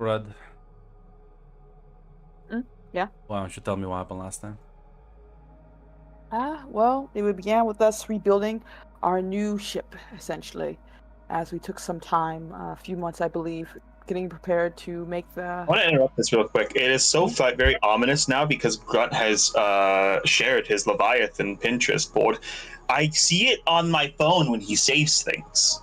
Rud, Mm, yeah. why don't you tell me what happened last time? Well, it began with us rebuilding our new ship, essentially, as we took some time, a few months, I believe, getting prepared to make the. I want to interrupt this real quick. It is so very ominous now because Grunt has shared his Leviathan Pinterest board. I see it on my phone when he saves things.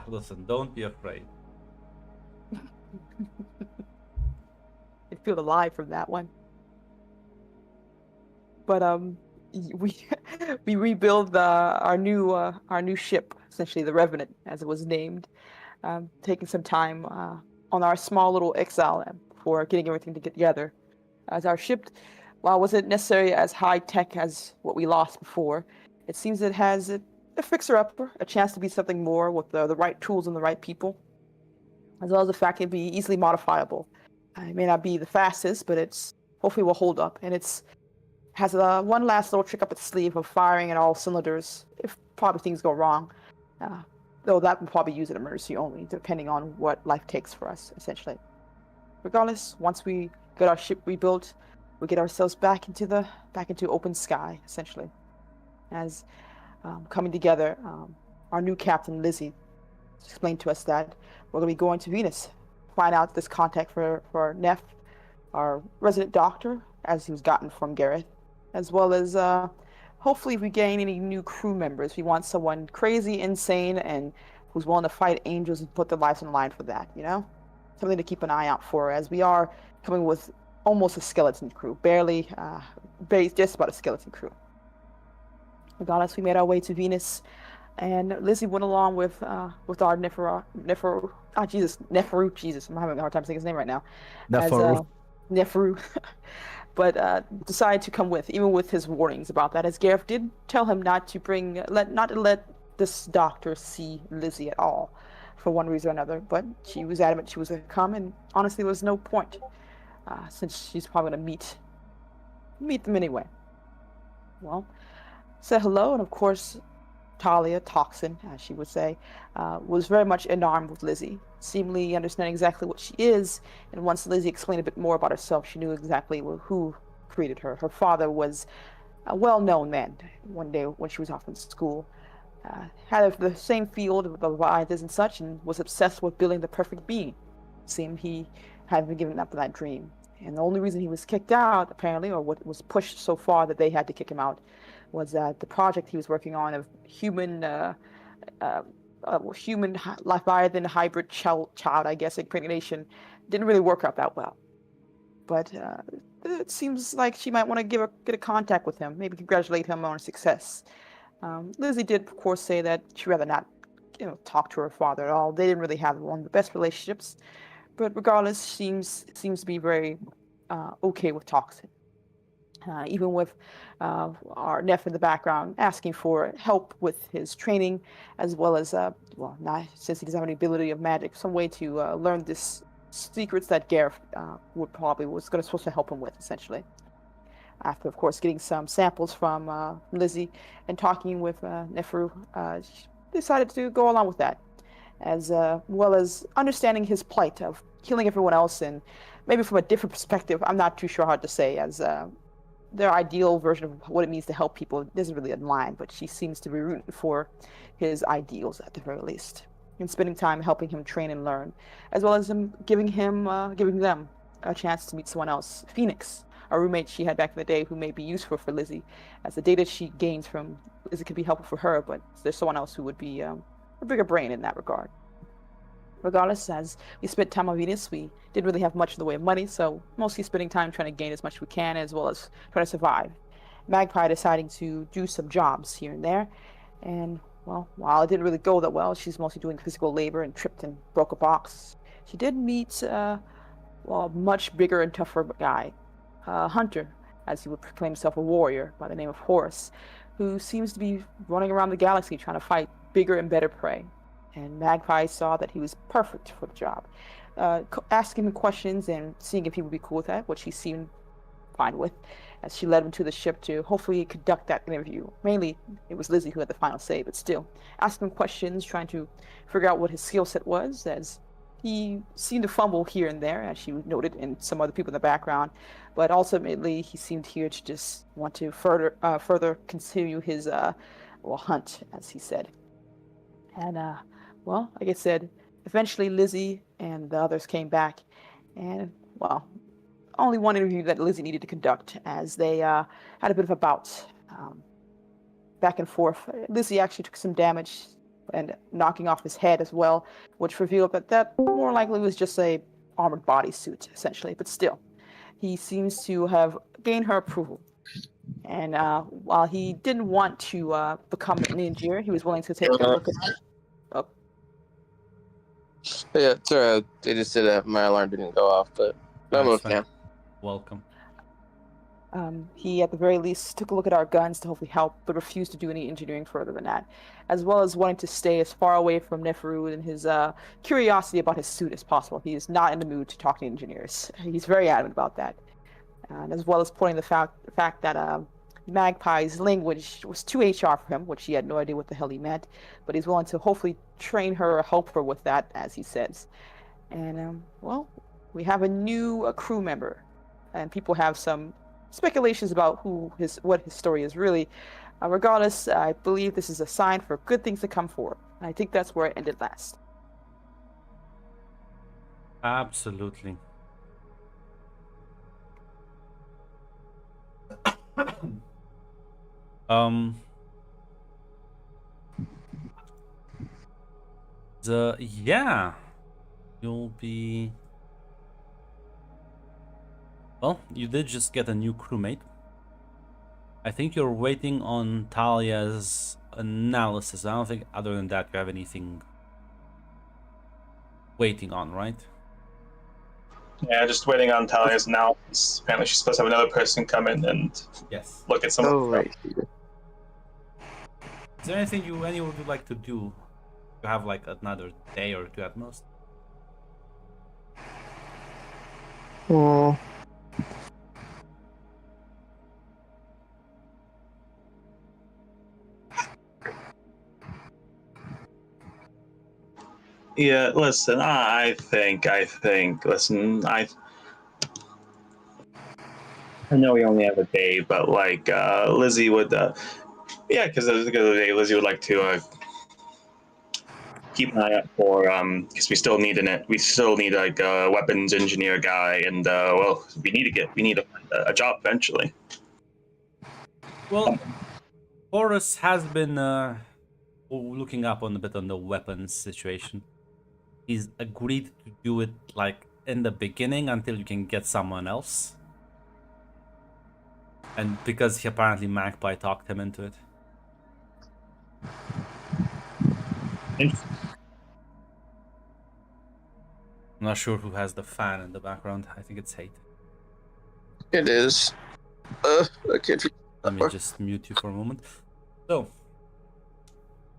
Listen, don't be afraid. I feel alive from that one. But we we rebuild our new ship, essentially the Revenant, as it was named, taking some time on our small little exile for getting everything to get together. As our ship, while wasn't necessarily as high tech as what we lost before, it seems it has a fixer upper, a chance to be something more with the right tools and the right people, as well as the fact it can be easily modifiable. It may not be the fastest, but it's hopefully will hold up, and it's has one last little trick up its sleeve of firing at all cylinders if probably things go wrong. Uh, though that will probably use it emergency only, depending on what life takes for us, essentially. Regardless, once we get our ship rebuilt, we get ourselves back into open sky, essentially. As coming together, our new captain Lizzie explained to us that we're going to be going to Venus, find out this contact for Neff, our resident doctor, as he was gotten from Gareth, as well as hopefully if we gain any new crew members. We want someone crazy, insane, and who's willing to fight angels and put their lives on the line for that, you know? Something to keep an eye out for, as we are coming with almost a skeleton crew, barely, just about a skeleton crew. Regardless, we made our way to Venus, and Lizzie went along with our Neferu. Jesus, I'm having a hard time saying his name right now. Neferu. Neferu. But decided to come with, even with his warnings about that, as Gareth did tell him not to let this doctor see Lizzie at all, for one reason or another. But she was adamant she was going to come, and honestly, there was no point, since she's probably going to meet them anyway. Well, said hello, and of course, Talia, Toxin, as she would say, was very much enamored with Lizzie, seemingly understanding exactly what she is. And once Lizzie explained a bit more about herself, she knew exactly who created her. Her father was a well-known man one day when she was off in school. Had the same field of Leviathans and such, and was obsessed with building the perfect being. Seemed he had been given up for that dream. And the only reason he was kicked out, apparently, or what was pushed so far that they had to kick him out, was that the project he was working on of human Leviathan hybrid child, I guess, impregnation, didn't really work out that well. But it seems like she might want to get a contact with him, maybe congratulate him on success. Lizzie did, of course, say that she'd rather not, talk to her father at all. They didn't really have one of the best relationships, but regardless, seems to be very okay with Toxin. Even with our Neff in the background asking for help with his training, as well as, not since he doesn't have any ability of magic, some way to learn this secrets that Gareth was supposed to help him with, essentially. After, of course, getting some samples from Lizzie and talking with Neferu, she decided to go along with that, as well as understanding his plight of killing everyone else, and maybe from a different perspective. I'm not too sure how to say, as their ideal version of what it means to help people isn't really in line, but she seems to be rooting for his ideals at the very least, and spending time helping him train and learn, as well as giving them a chance to meet someone else, Phoenix, a roommate she had back in the day who may be useful for Lizzie, as the data she gains from Lizzie could be helpful for her, but there's someone else who would be a bigger brain in that regard. Regardless, as we spent time on Venus, we didn't really have much in the way of money, so mostly spending time trying to gain as much as we can, as well as trying to survive. Magpie deciding to do some jobs here and there, and, well, while it didn't really go that well, she's mostly doing physical labor and tripped and broke a box. She did meet, a much bigger and tougher guy, Hunter, as he would proclaim himself a warrior by the name of Horus, who seems to be running around the galaxy trying to fight bigger and better prey. And Magpie saw that he was perfect for the job, asking him questions and seeing if he would be cool with that, which he seemed fine with, as she led him to the ship to hopefully conduct that interview. Mainly, it was Lizzie who had the final say, but still, asking him questions, trying to figure out what his skill set was, as he seemed to fumble here and there, as she noted, and some other people in the background. But ultimately, he seemed here to just want to further continue his hunt, as he said. And well, like I said, eventually Lizzie and the others came back, and well, only one interview that Lizzie needed to conduct, as they had a bit of a bout back and forth. Lizzie actually took some damage and knocking off his head as well, which revealed that more likely was just a armored bodysuit, essentially. But still, he seems to have gained her approval. And while he didn't want to become an engineer, he was willing to take a look at it. Oh, Yeah, sorry, they just said that my alarm didn't go off, but I'm That's okay. fine. Welcome. He, at the very least, took a look at our guns to hopefully help, but refused to do any engineering further than that, as well as wanting to stay as far away from Neferu and his curiosity about his suit as possible. He is not in the mood to talk to engineers. He's very adamant about that, and as well as pointing the fact that Magpie's language was too HR for him, which he had no idea what the hell he meant, but he's willing to hopefully train her or help her with that, as he says. And well, we have a new crew member, and people have some speculations about what his story is really. Regardless, I believe this is a sign for good things to come forward. And I think that's where it ended last. Absolutely. um. Yeah, you'll be. Well, you did just get a new crewmate. I think you're waiting on Talia's analysis. I don't think other than that you have anything waiting on, right? Yeah, just waiting on Talia's analysis. Apparently, she's supposed to have another person come in and Yes. look at some. Oh, right. Is there anything anyone would like to do? You have like another day or two at most. Oh. Yeah, listen, I think, listen, I know we only have a day, but like, Lizzie would, yeah, because at the end of the day, Lizzie would like to keep an eye out for, because we still need like a weapons engineer guy, and well, we need to find a job eventually. Well, Horus has been looking up on a bit on the weapons situation. He's agreed to do it like in the beginning until you can get someone else. And because he apparently Magpie talked him into it. I'm not sure who has the fan in the background. I think it's Hate. It is. I can't. Let me just mute you for a moment. So,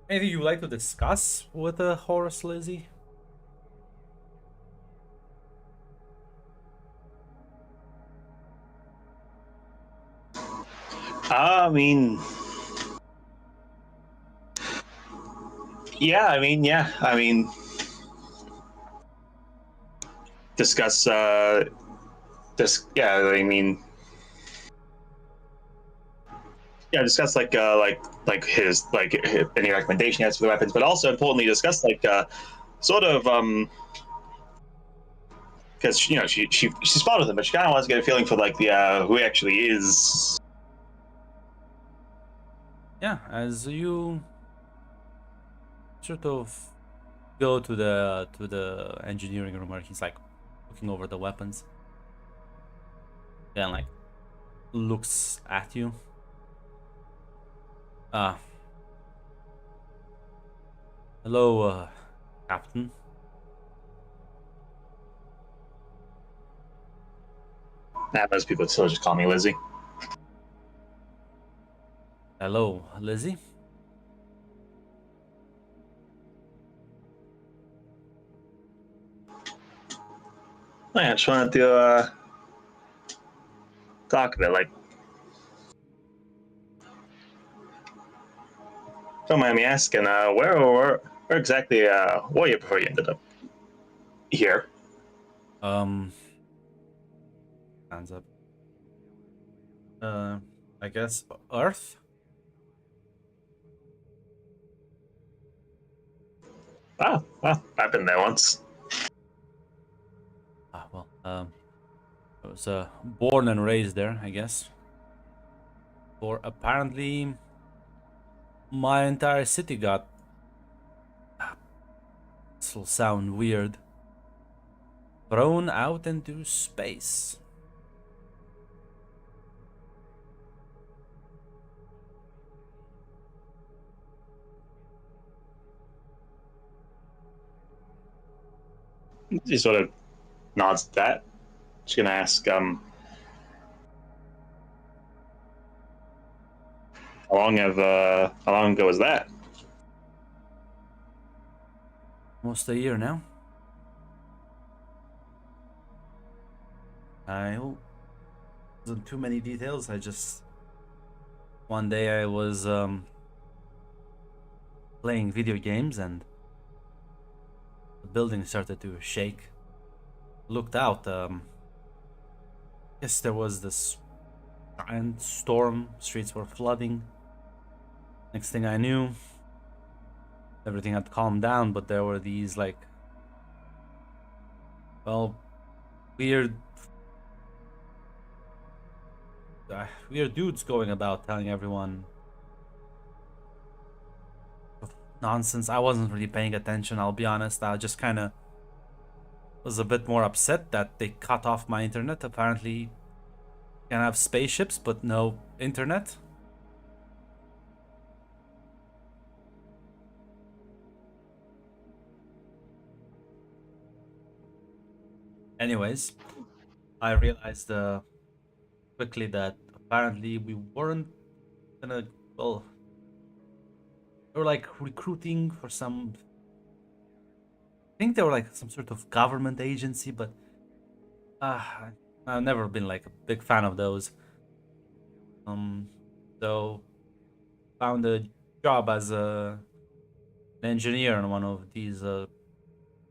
anything you'd like to discuss with Horus, Lizzie? I mean, yeah, discuss this. Yeah, I mean, yeah, discuss like his any recommendation he has for the weapons, but also importantly discuss like sort of because you know she spotted him, but she kind of wants to get a feeling for like the who he actually is. Yeah, as you sort of go to the engineering room where he's like looking over the weapons, then like looks at you. Hello, Captain. Nah, most people still just call me Lizzie. Hello, Lizzie. I just wanted to talk of it. Like, don't mind me asking, where exactly were you before you ended up here? Hands up. I guess Earth. Oh, well, I've been there once. Ah, well, I was born and raised there, I guess. For apparently, my entire city got. This will sound weird. Thrown out into space. He sort of nods at that. Just gonna ask, how long ago was that? Almost a year now. I wasn't too many details. I just one day I was playing video games and the building started to shake. Looked out. Guess there was this giant storm. Streets were flooding. Next thing I knew, everything had calmed down, but there were these like, well, weird weird dudes going about telling everyone nonsense. I wasn't really paying attention, I'll be honest. I just kind of was a bit more upset that they cut off my internet. Apparently, you can have spaceships, but no internet. Anyways, I realized quickly that apparently we weren't gonna, well, they were like recruiting for some, I think they were like some sort of government agency, but I've never been like a big fan of those. So found a job as an engineer on one of these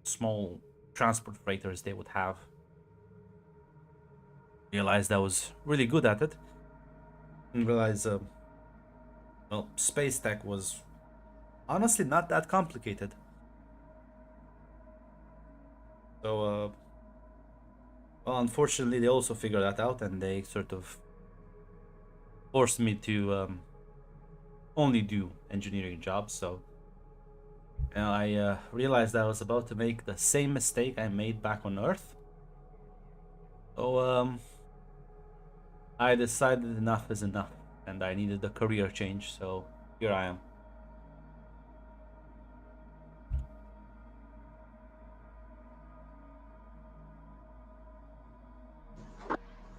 small transport freighters they would have. Realized I was really good at it, and realized, well, space tech was honestly not that complicated. So, well, unfortunately, they also figured that out, and they sort of forced me to only do engineering jobs. So, I realized I was about to make the same mistake I made back on Earth. So, I decided enough is enough, and I needed a career change. So here I am.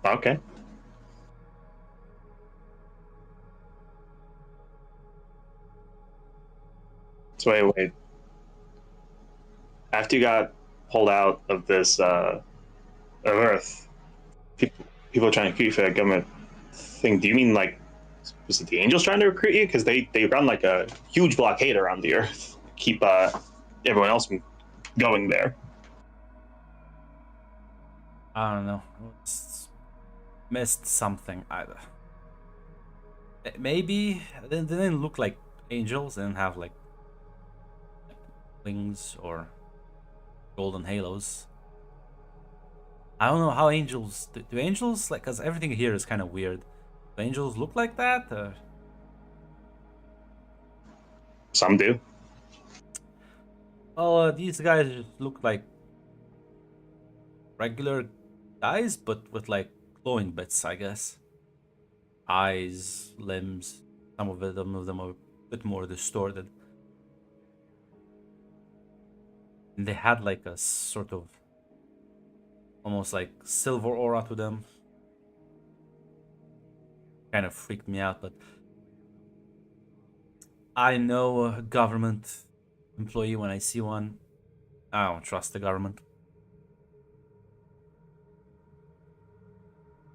Okay. So wait. After you got pulled out of this of Earth, people are trying to recruit you for that government thing. Do you mean like, was it the Angels trying to recruit you? Because they run like a huge blockade around the Earth, keep everyone else from going there. I don't know. Missed something either. Maybe they didn't look like angels. They didn't have like wings or golden halos. I don't know how angels do angels like, because everything here is kind of weird. Do angels look like that? Some do. Well, these guys just look like regular guys, but with like glowing bits, I guess. Eyes, limbs. Some of them are a bit more distorted. And they had like a sort of almost like silver aura to them. Kind of freaked me out, but I know a government employee when I see one. I don't trust the government.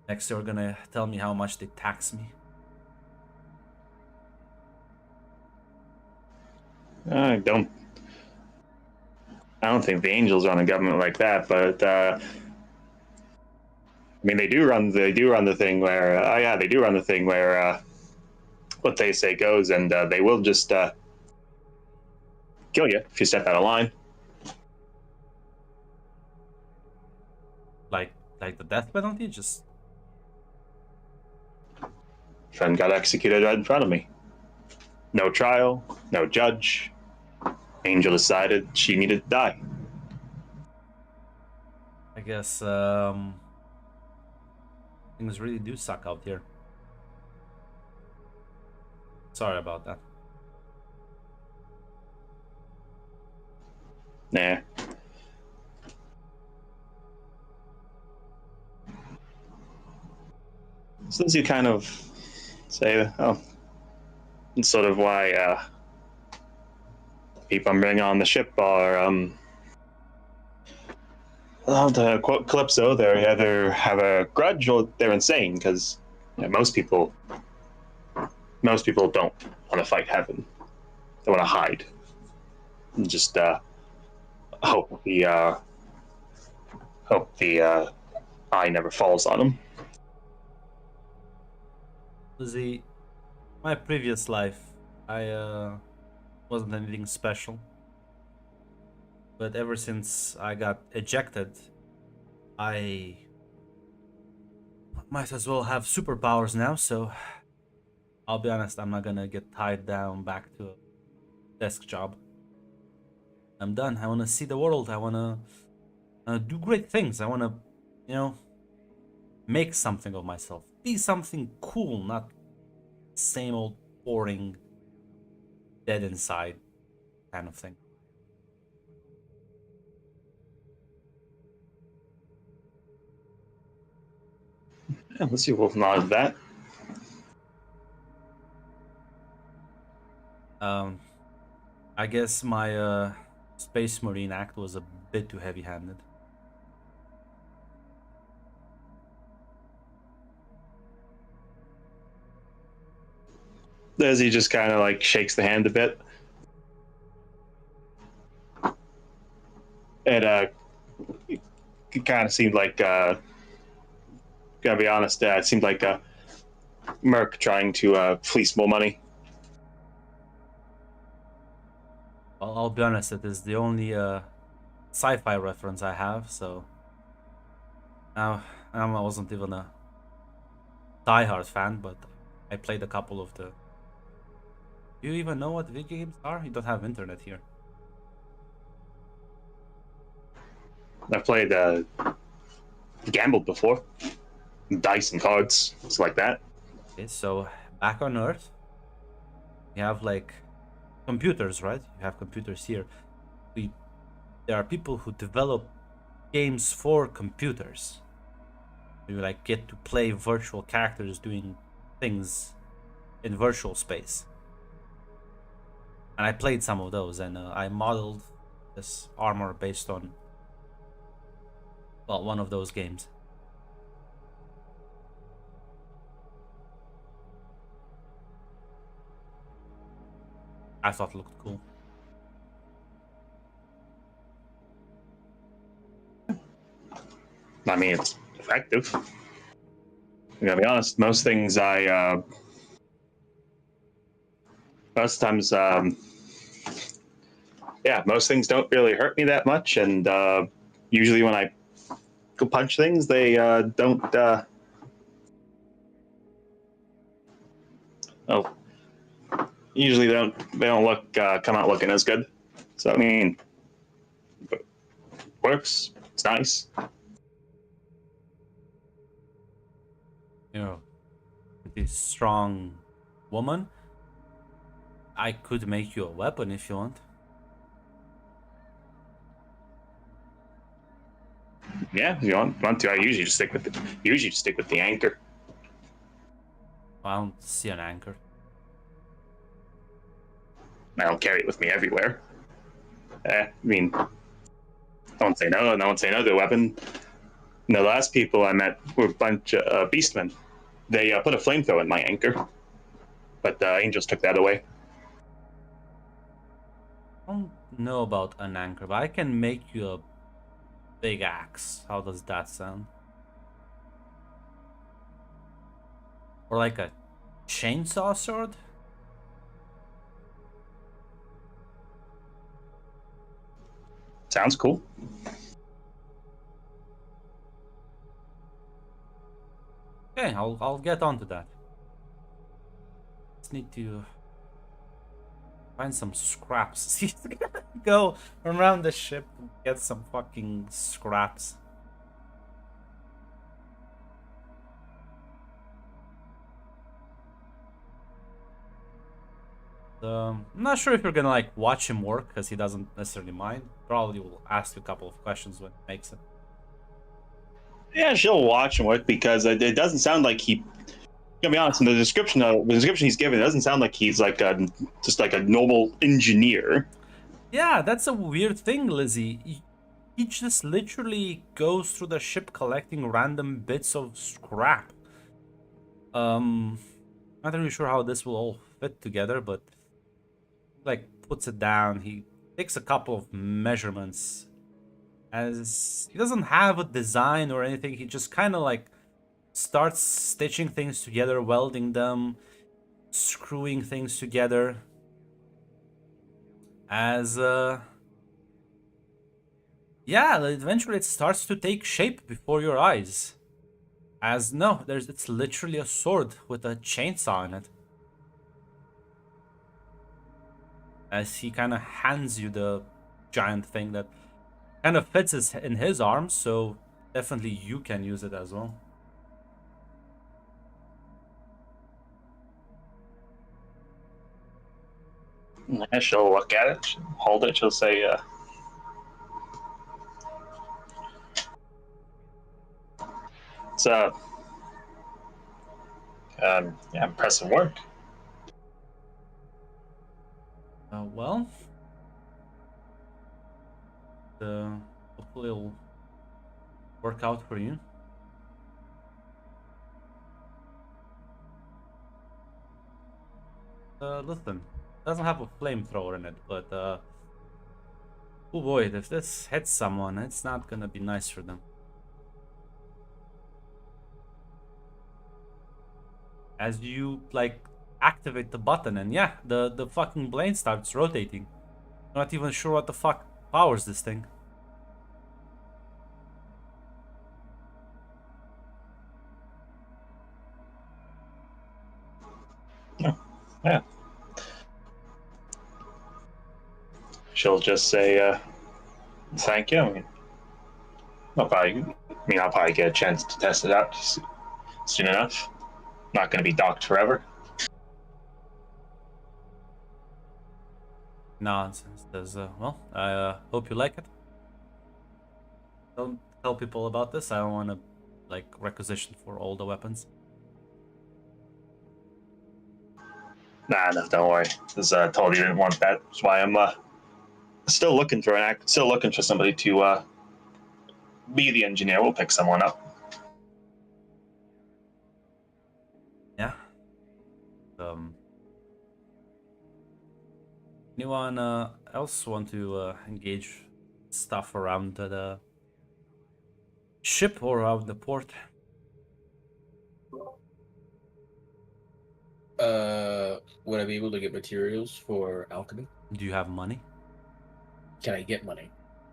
Next, you're gonna tell me how much they tax me. I don't think the Angels run a government like that, but I mean, they do run the thing where, yeah, they do run the thing where what they say goes, and they will just kill you if you step out of line. Like the death penalty, just Friend got executed right in front of me. No trial, no judge. Angel decided she needed to die. I guess things really do suck out here. Sorry about that. Nah. Since you kind of say, oh, that's sort of why people I'm bringing on the ship are, to quote Calypso, they either have a grudge or they're insane, because most people don't want to fight heaven. They want to hide. And just hope the eye never falls on them. Lizzie, my previous life, I wasn't anything special. But ever since I got ejected, I might as well have superpowers now, so I'll be honest, I'm not gonna get tied down back to a desk job. I'm done. I wanna see the world. I wanna do great things. I wanna, make something of myself. Be something cool, not same old boring, dead inside kind of thing. Yeah, let's see Wolf nod that. I guess my Space Marine act was a bit too heavy-handed. As he just kind of like shakes the hand a bit. It kind of seemed like, gotta be honest, it seemed like Merc trying to fleece more money. I'll be honest, it is the only sci-fi reference I have, so now I wasn't even a die-hard fan, but I played a couple of the... Do you even know what video games are? You don't have internet here. I've played gambled before, dice and cards, stuff like that. Okay, so back on Earth, you have like computers, right? You have computers here. There are people who develop games for computers. You like get to play virtual characters doing things in virtual space. And I played some of those, and I modeled this armor based on, well, one of those games. I thought it looked cool. I mean, it's effective. I gotta be honest, most things most times, most things don't really hurt me that much, and usually when I go punch things, they don't. Usually they don't look come out looking as good. So I mean, it works. It's nice. Pretty strong woman. I could make you a weapon if you want. Yeah, if you want to. I usually just stick with the anchor. I don't see an anchor. I don't carry it with me everywhere. I mean, no one say no. No one say no to a weapon. No, the last people I met were a bunch of beastmen. They put a flamethrower in my anchor, but the angels took that away. I don't know about an anchor, but I can make you a big axe. How does that sound? Or like a chainsaw sword? Sounds cool. Okay, I'll get onto that. Just need to find some scraps. Go around the ship and get some fucking scraps. I'm not sure if you're gonna like watch him work, because he doesn't necessarily mind. Probably will ask you a couple of questions when he makes it. Yeah, she'll watch and work because it doesn't sound like he. To be honest, in the description he's given, it doesn't sound like he's like just like a normal engineer. Yeah, that's a weird thing, Lizzie. He just literally goes through the ship collecting random bits of scrap. Not really sure how this will all fit together, but like puts it down. He takes a couple of measurements. As he doesn't have a design or anything, he just kind of like starts stitching things together, welding them, screwing things together. As yeah, eventually it starts to take shape before your eyes. As no, it's literally a sword with a chainsaw in it. As he kind of hands you the giant thing that kind of fits in his arm, so definitely you can use it as well. Yeah, she'll look at it, she'll hold it, she'll say, "It's yeah, impressive work." Well, hopefully it'll work out for you. Listen, doesn't have a flamethrower in it, but oh boy, if this hits someone, it's not gonna be nice for them. As you like activate the button, and yeah, the fucking blade starts rotating. Not even sure what the fuck powers this thing. Yeah. She'll just say, "Thank you." I'll probably get a chance to test it out soon enough. Not going to be docked forever. Nonsense. Well, I hope you like it. Don't tell people about this. I don't want to like requisition for all the weapons. Nah, no, don't worry. Because I told you I didn't want that. That's why I'm still looking for somebody to be the engineer. We'll pick someone up. Yeah. Anyone else want to engage stuff around the ship or around the port? Would I be able to get materials for alchemy? Do you have money? Can I get money?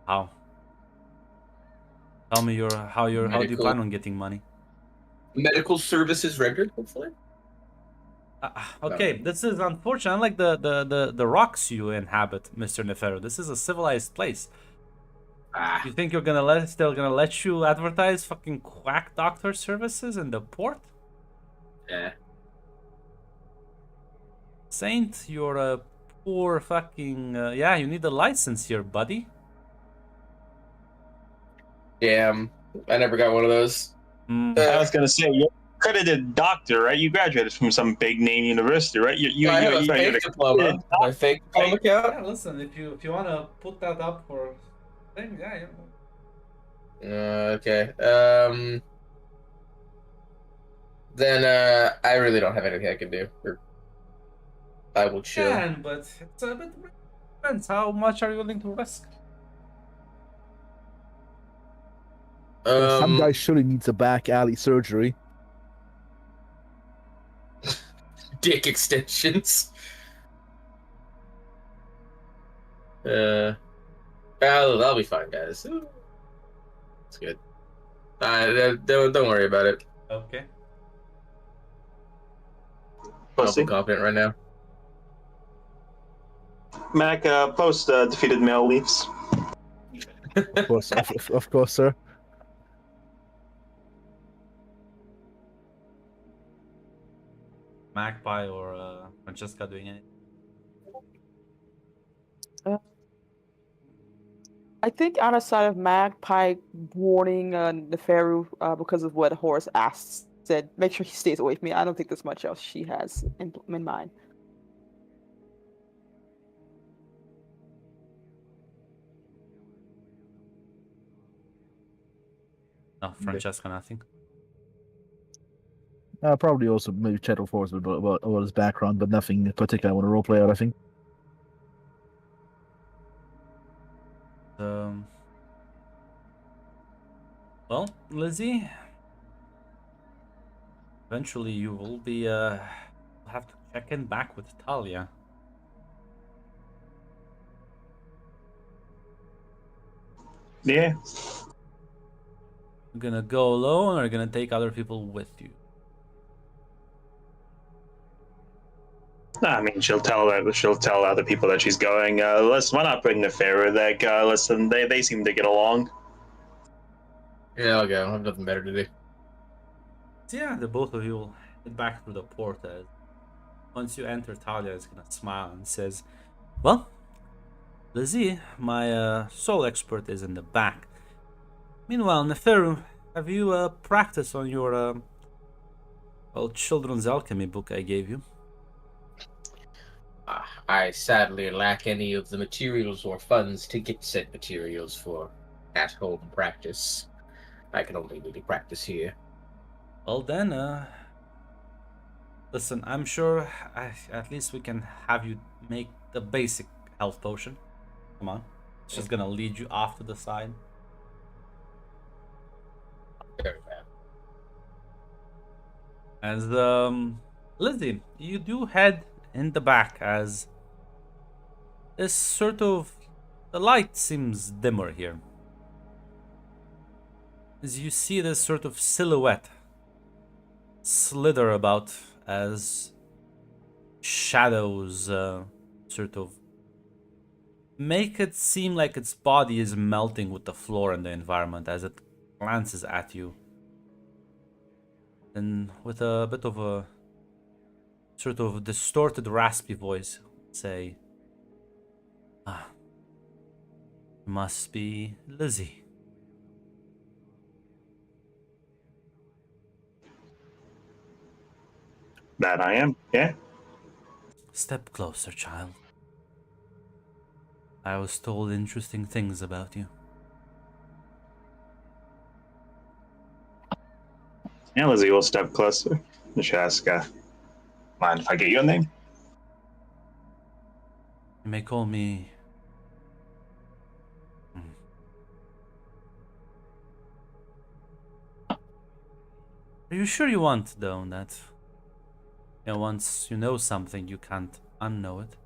How? Tell me how do you Medical- plan on getting money? Medical services rendered, hopefully. Okay, this is unfortunate. Unlike the rocks you inhabit, Mr. Nefero, this is a civilized place. You think you're still gonna let you advertise fucking quack doctor services in the port? Yeah. Saint, you're a poor fucking yeah. You need a license here, buddy. Damn, I never got one of those. I was going to say, you're an accredited doctor, right? You graduated from some big name university, right? I have a fake diploma. My fake diploma count? Yeah, listen, if you wanna put that up for thing, yeah. Okay. Then I really don't have anything I can do. Or I will chill. Can, but it's a bit depends. How much are you willing to risk? Some guy surely needs a back alley surgery. Dick extensions. That'll be fine, guys. It's good. Don't worry about it. Okay. I'm Pussy. confident right now. Mac, post defeated male leaves. Of course, of course, sir. Magpie or Francesca doing anything? I think outside of Magpie warning Neferu because of what Horace asked, said, make sure he stays away from me. I don't think there's much else she has in mind. No, Francesca, nothing. Probably also maybe chat with Forrest about his background, but nothing in particular I want to roleplay out, I think. Well, Lizzie, eventually you will be have to check in back with Talia. Yeah. You're gonna go alone, or you're gonna take other people with you? I mean, she'll tell other people that she's going. Why not bring Neferu there? Listen, they seem to get along. Yeah, I'll go. I have nothing better to do. So yeah, the both of you will head back through the port. As once you enter, Talia is gonna smile and says, "Well, Lizzie, my soul expert is in the back. Meanwhile, Neferu, have you practiced on your well, children's alchemy book I gave you?" I sadly lack any of the materials or funds to get said materials for at-home practice. I can only really practice here. Well then, listen, I'm sure at least we can have you make the basic health potion. Come on. It's just gonna lead you off to the side. Very bad. As Lizzie, you do head in the back as this sort of the light seems dimmer here. As you see this sort of silhouette slither about as shadows sort of make it seem like its body is melting with the floor and the environment as it glances at you. And with a bit of a sort of distorted, raspy voice, say, "Ah, must be Lizzie." That I am. Yeah. Step closer, child. I was told interesting things about you. Yeah, Lizzie will step closer. She'll ask, mind if I get you a name? You may call me... Are you sure you want, though, that... You know, once you know something, you can't unknow it?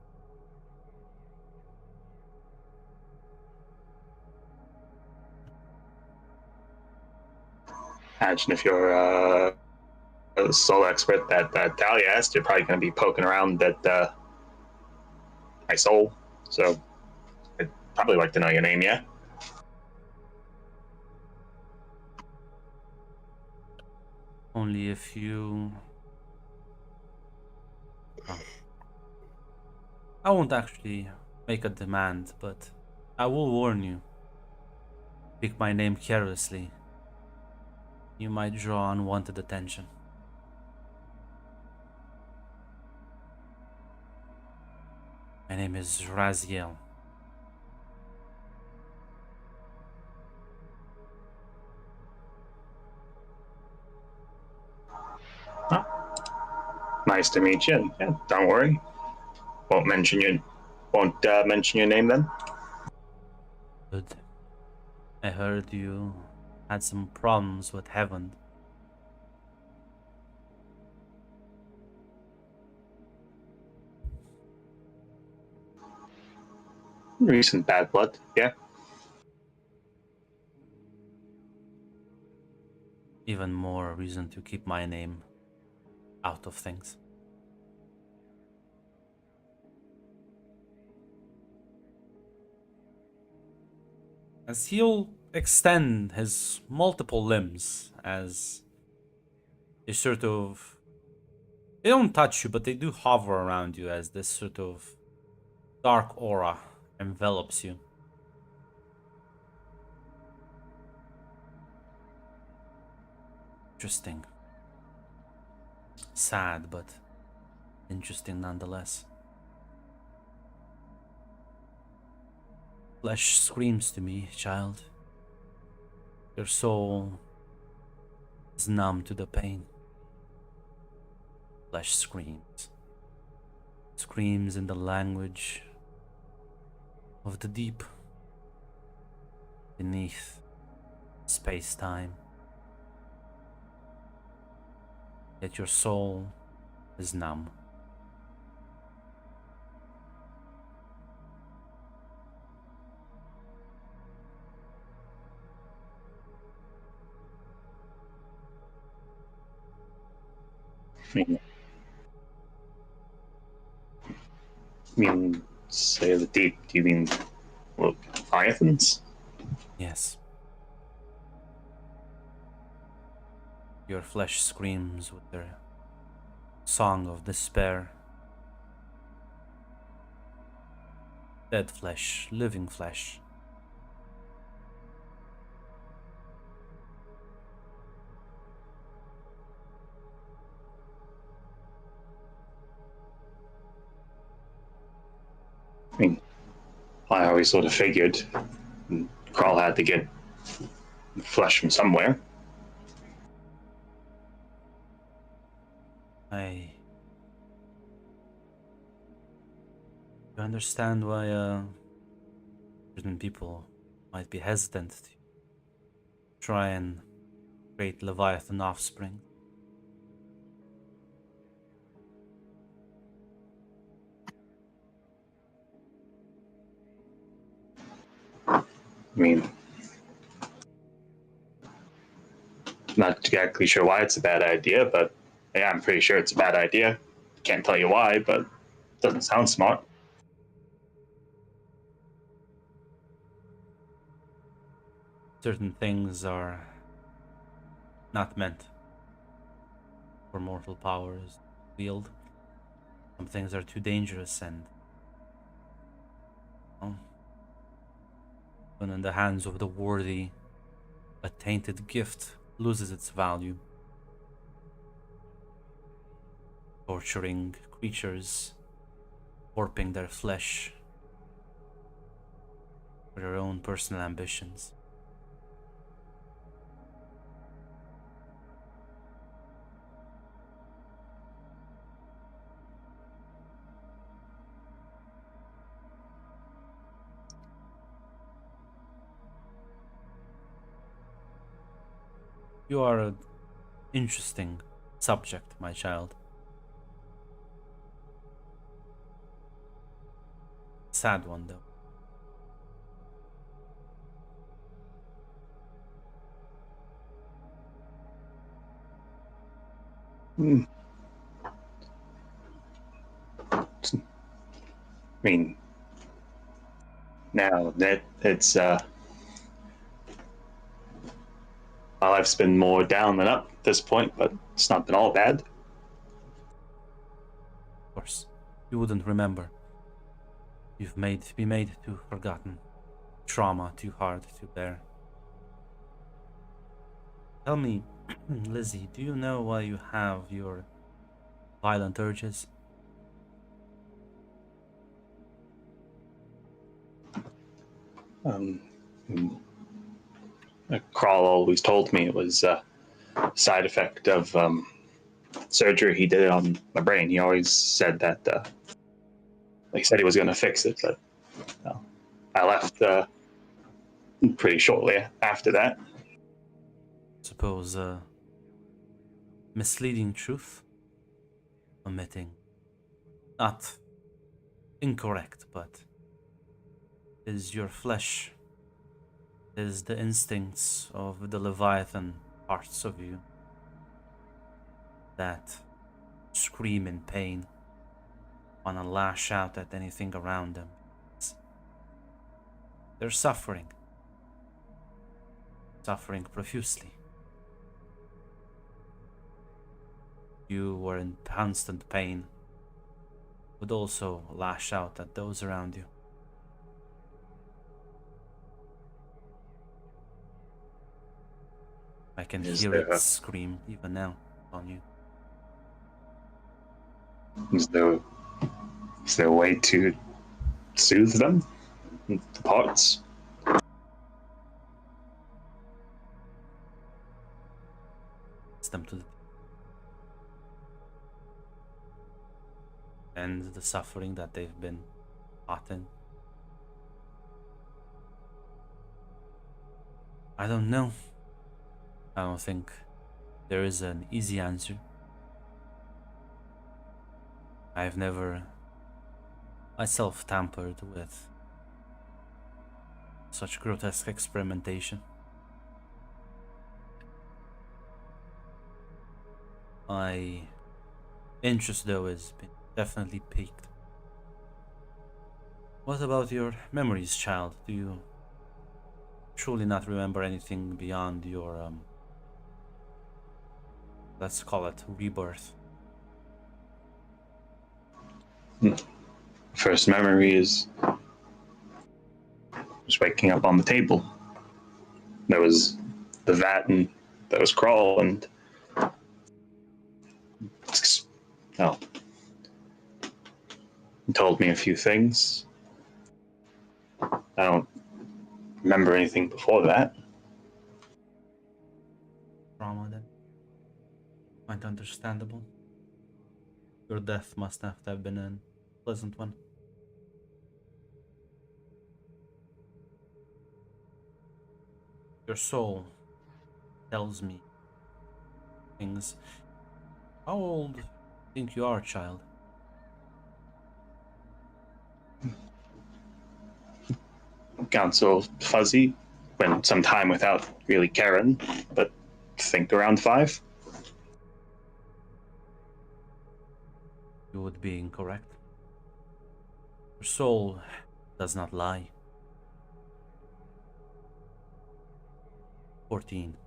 Imagine if you're a soul expert that Talia asked, you're probably going to be poking around at my soul. So I'd probably like to know your name, yeah? Only if you... Oh. I won't actually make a demand, but I will warn you. Pick my name carelessly. You might draw unwanted attention. My name is Raziel. Nice to meet you. Yeah, don't worry. Won't mention your name then. Good. I heard you had some problems with heaven. Recent bad blood. Yeah. Even more reason to keep my name out of things. As he'll extend his multiple limbs as they sort of... They don't touch you, but they do hover around you as this sort of dark aura envelops you. Interesting. Sad, but interesting nonetheless. Flesh screams to me, child. Your soul is numb to the pain. Flesh screams. Screams in the language of the deep, beneath space-time. Yet your soul is numb. You mean, say the deep, do you mean, well, Leviathans? Yes. Your flesh screams with their song of despair. Dead flesh, living flesh. I mean, I always sort of figured Kral had to get flesh from somewhere. You understand why certain people might be hesitant to try and create Leviathan offspring. I mean, not exactly sure why it's a bad idea, but yeah, I'm pretty sure it's a bad idea. Can't tell you why, but it doesn't sound smart. Certain things are not meant for mortal powers to wield. Some things are too dangerous and when in the hands of the worthy, a tainted gift loses its value. Torturing creatures, warping their flesh for their own personal ambitions. You are an interesting subject, my child. Sad one, though. I mean, now that it's my life's been more down than up at this point, but it's not been all bad. Of course, you wouldn't remember. You've been made too forgotten. Trauma too hard to bear. Tell me, Lizzie, do you know why you have your violent urges? Kral always told me it was a side effect of surgery he did on my brain. He always said that, he said he was going to fix it, but I left pretty shortly after that. Suppose misleading truth, omitting, not incorrect, but is your flesh, is the instincts of the Leviathan parts of you that scream in pain, wanna lash out at anything around them. They're suffering profusely. You were in constant pain, would also lash out at those around you. I can hear it scream even now on you. Is there a way to soothe them? The parts? It's them to the end the suffering that they've been caught in. I don't know. I don't think there is an easy answer. I've never myself tampered with such grotesque experimentation. My interest, though, has been definitely piqued. What about your memories, child? Do you truly not remember anything beyond your, let's call it rebirth? First memory is just waking up on the table. There was the vat and there was Crawl and he told me a few things. I don't remember anything before that. Trauma, then. Quite understandable. Your death must have been a pleasant one. Your soul tells me things. How old do you think you are, child? Gone so fuzzy. Went some time without really caring, but think around 5. You would be incorrect. Your soul does not lie. 14.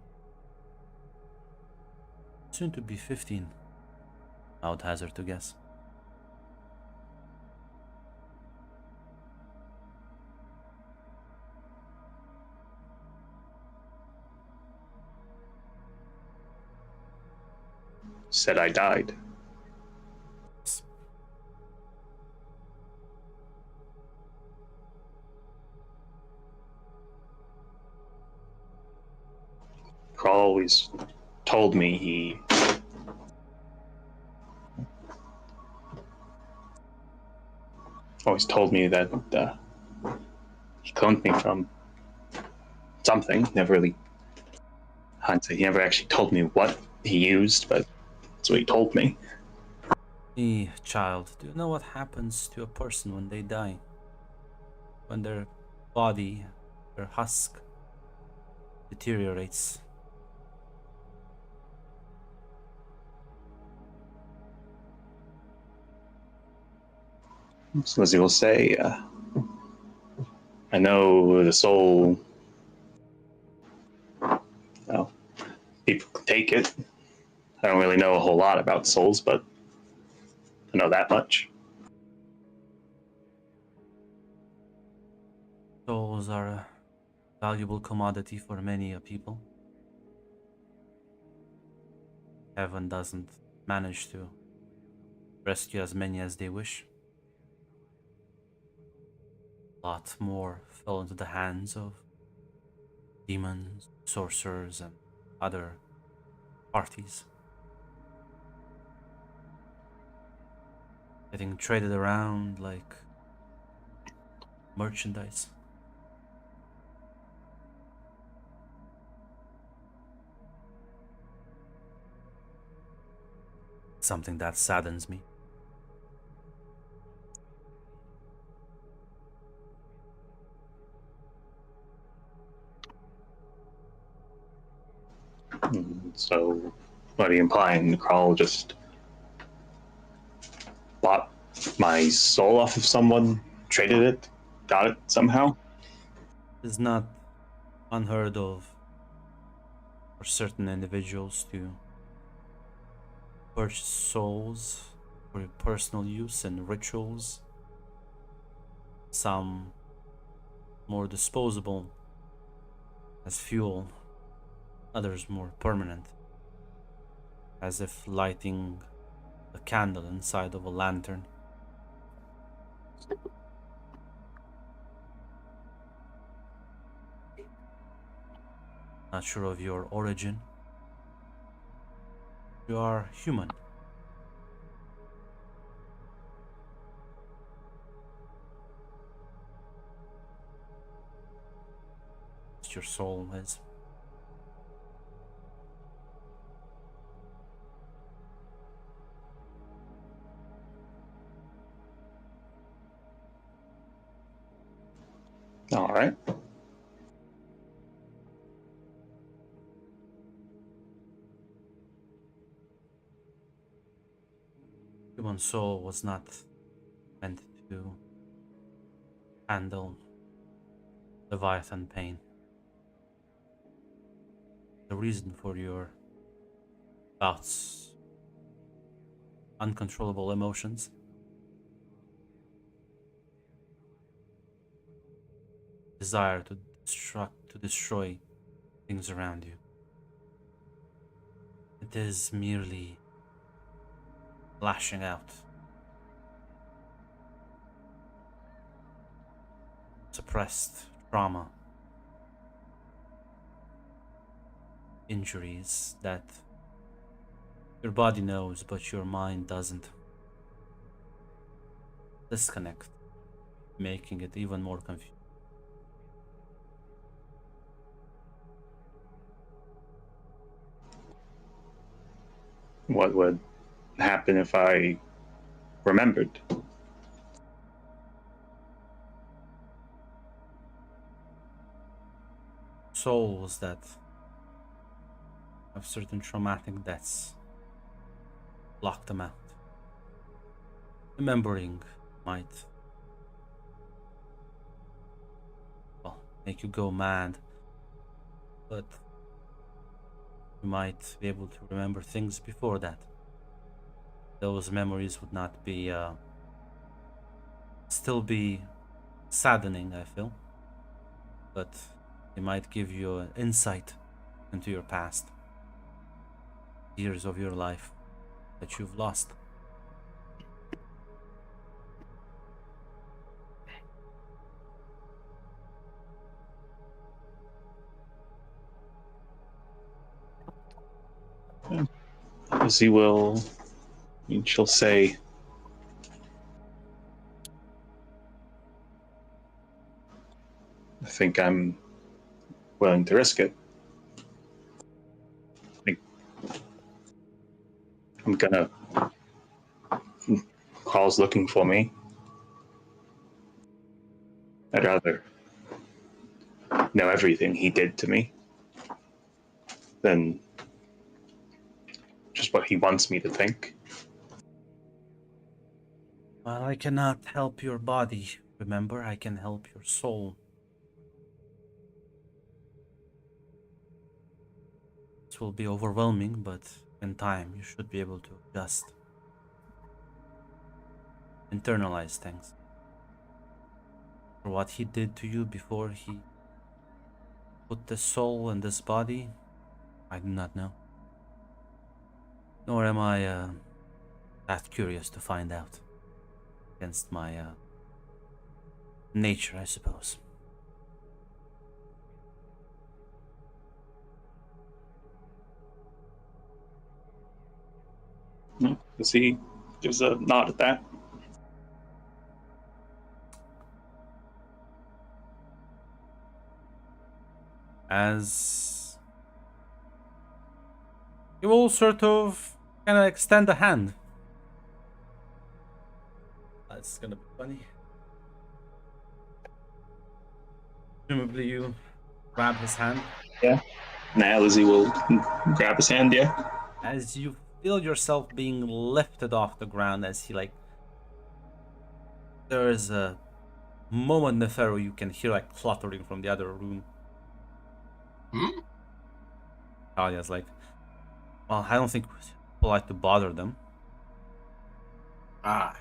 Soon to be 15. I would hazard to guess. Said I died. Crawl always told me he that he cloned me from something. Never really hindsight. He never actually told me what he used, but that's what he told me. Child, do you know what happens to a person when they die? When their body, their husk, deteriorates. So as he will say, I know the soul. Well, people can take it. I don't really know a whole lot about souls, but I know that much. Souls are a valuable commodity for many a people. Heaven doesn't manage to rescue as many as they wish. A lot more fell into the hands of demons, sorcerers, and other parties. getting traded around like merchandise. Something that saddens me. So, what are you implying? Carl just bought my soul off of someone, traded it, got it somehow? It's not unheard of for certain individuals to purchase souls for personal use and rituals. Some more disposable as fuel, others more permanent, as if lighting a candle inside of a lantern. Not sure of your origin. You are human. Your soul is. All right. Human soul was not meant to handle Leviathan pain. The reason for your bouts, uncontrollable emotions, desire to destroy things around you. It is merely lashing out. Suppressed trauma. Injuries that your body knows but your mind doesn't. Disconnect, making it even more confusing. What would happen if I remembered? Souls that have certain traumatic deaths lock them out. Remembering might, well, make you go mad, but you might be able to remember things before that. Those memories would not be, still be saddening, I feel, but they might give you an insight into your past, years of your life that you've lost. As he will, she'll say, I think I'm willing to risk it. I'm gonna. Carl's looking for me. I'd rather know everything he did to me than just what he wants me to think. Well, I cannot help your body, remember? I can help your soul. This will be overwhelming, but in time you should be able to adjust. Internalize things. For what he did to you before he put the soul in this body, I do not know. Nor am I that curious to find out. Against my nature, I suppose. As he gives a nod at that. as you will sort of kind of extend a hand. That's gonna be funny. Presumably you grab his hand Now Lizzie will grab his hand. Yeah. as you feel yourself being lifted off the ground, as he like, there's a moment, Nefero, you can hear like cluttering from the other room. Talia's like, well, I don't think it's polite to bother them. Ah.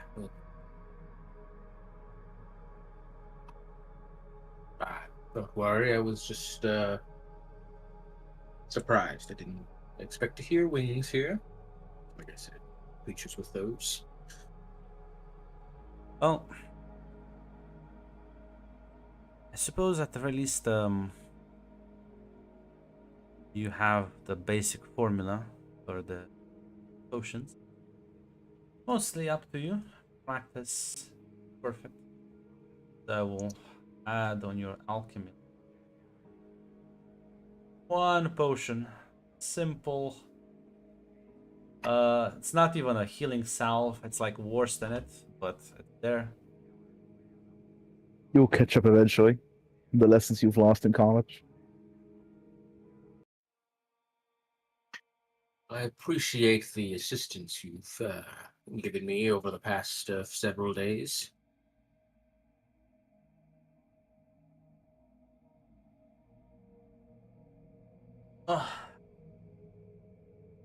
Don't worry, I was just surprised. I didn't expect to hear wings here. Like I said, creatures with those. Well, I suppose at the very least, you have the basic formula for the potions. Mostly up to you. Practice perfect. I will add on your alchemy. One potion. Simple. It's not even a healing salve. It's like worse than it, but it's there. You'll catch up eventually. The lessons you've lost in college. I appreciate the assistance you've given me over the past several days.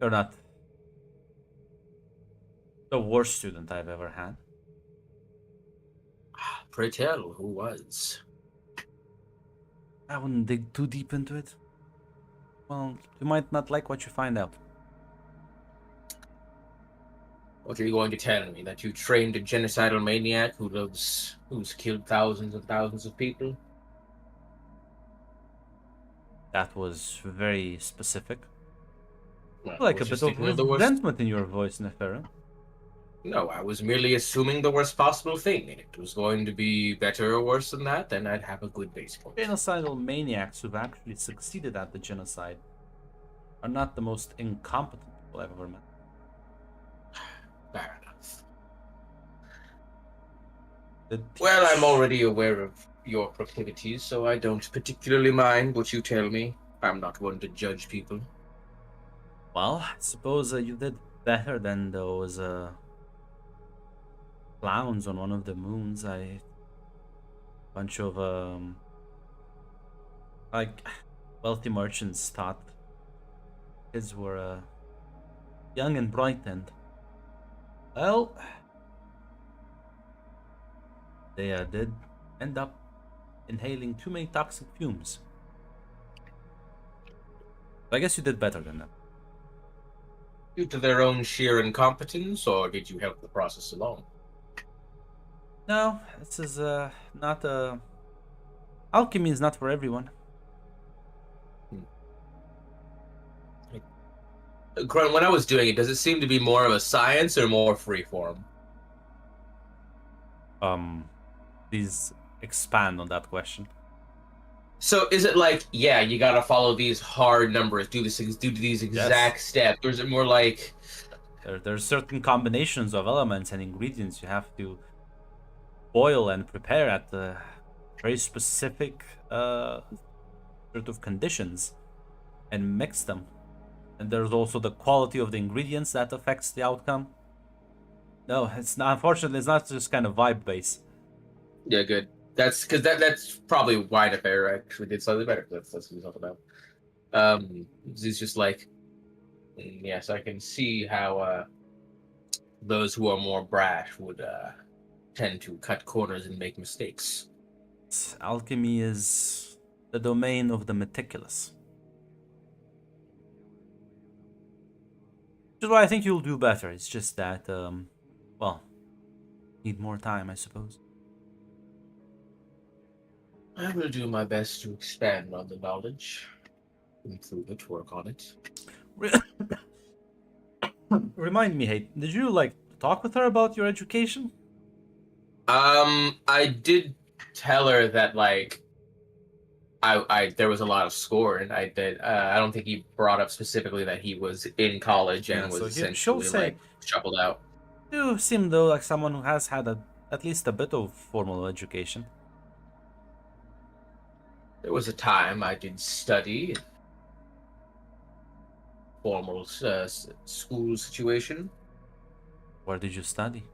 You're not the worst student I've ever had. Pray tell, who was? I wouldn't dig too deep into it. Well, you might not like what you find out. What are you going to tell me? That you trained a genocidal maniac who's killed thousands and thousands of people? That was very specific. Well, Like I a was bit just of thinking the worst. resentment in your voice, Nefera. No, I was merely assuming the worst possible thing, and it was going to be better or worse than that, then I'd have a good base point. Genocidal maniacs who've actually succeeded at the genocide are not the most incompetent people I've ever met. Fair enough. The Well, I'm already aware of your proclivities, so I don't particularly mind what you tell me. I'm not one to judge people. Well, I suppose you did better than those clowns on one of the moons. Bunch of like wealthy merchants thought kids were young and bright, and well, they did end up inhaling too many toxic fumes. I guess you did better than them. Due to their own sheer incompetence, or did you help the process along? No, this is not alchemy is not for everyone. When I was doing it, does it seem to be more of a science or more freeform? Please expand on that question. So is it like, yeah, you gotta follow these hard numbers, do these exact steps, or is it more like There's certain combinations of elements and ingredients you have to boil and prepare at very specific sort of conditions and mix them. And there's also the quality of the ingredients that affects the outcome. No, it's not. Unfortunately, it's not just kind of vibe based. yeah, good. That's because that's probably why the fair actually did slightly better. That's what he's talking about. It's just like, yes, I can see how those who are more brash would tend to cut corners and make mistakes. Alchemy is the domain of the meticulous. Which is why I think you'll do better. It's just that, well, need more time, I suppose. I will do my best to expand on the knowledge, improve it, work on it. Remind me, Hey, did you like talk with her about your education? I did tell her that, like, there was a lot of scorn. I did. I don't think he brought up specifically that he was in college and Yeah, was so she'll essentially say- like shuffled out. You seem though like someone who has had at least a bit of formal education. There was a time I did study formal school situation. Where did you study?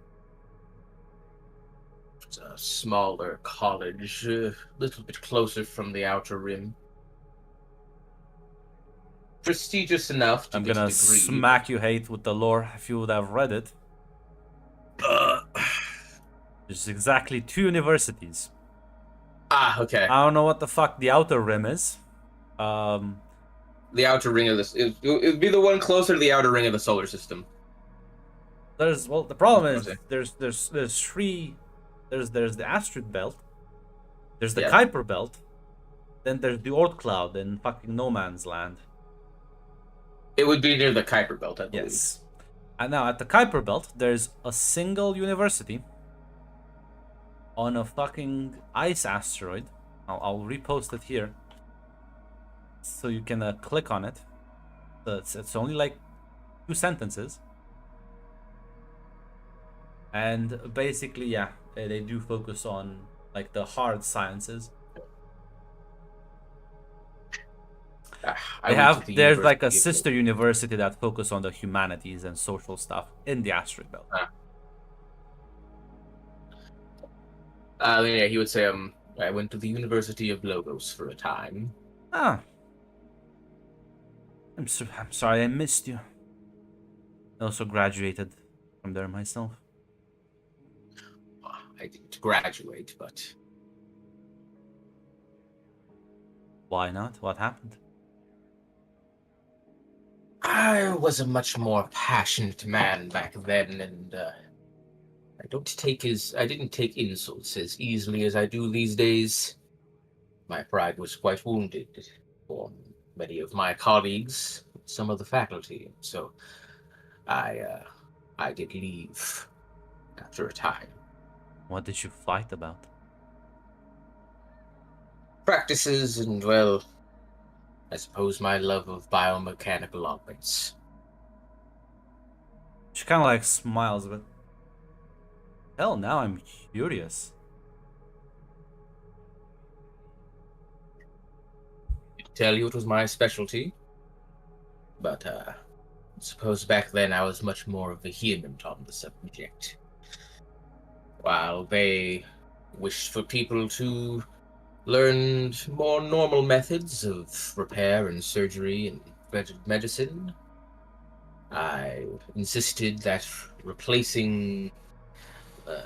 It's a smaller college, a little bit closer from the outer rim. Prestigious enough to I'm get a gonna degree. smack you hate with the lore if you would have read it. There's exactly 2 universities. Okay. I don't know what the fuck the outer rim is. The outer ring of this. It would be the one closer to the outer ring of the solar system. The problem is Okay. there's 3. There's the asteroid belt. There's the Yeah. Kuiper belt. Then there's the Oort cloud in fucking no man's land. It would be near the Kuiper Belt, I believe. Yes. And now at the Kuiper belt, there's a single university on a fucking ice asteroid. I'll repost it here, so you can click on it. It's only like 2 sentences, and basically, yeah, they do focus on like the hard sciences. There's like a sister university that focus on the humanities and social stuff in the asteroid belt. Yeah, he would say, I went to the University of Logos for a time. Ah, I'm sorry I missed you. I also graduated from there myself. I didn't graduate, but Why not? What happened? I was a much more passionate man back then, and I didn't take insults as easily as I do these days. My pride was quite wounded for many of my colleagues, some of the faculty, so I did leave after a time. What did you fight about? Practices and, well, I suppose my love of biomechanical augments. She kind of like smiles, but hell, now I'm curious. To tell you it was my specialty, but I suppose back then I was much more vehement on the subject. While they wished for people to learn more normal methods of repair and surgery and medicine, I insisted that replacing the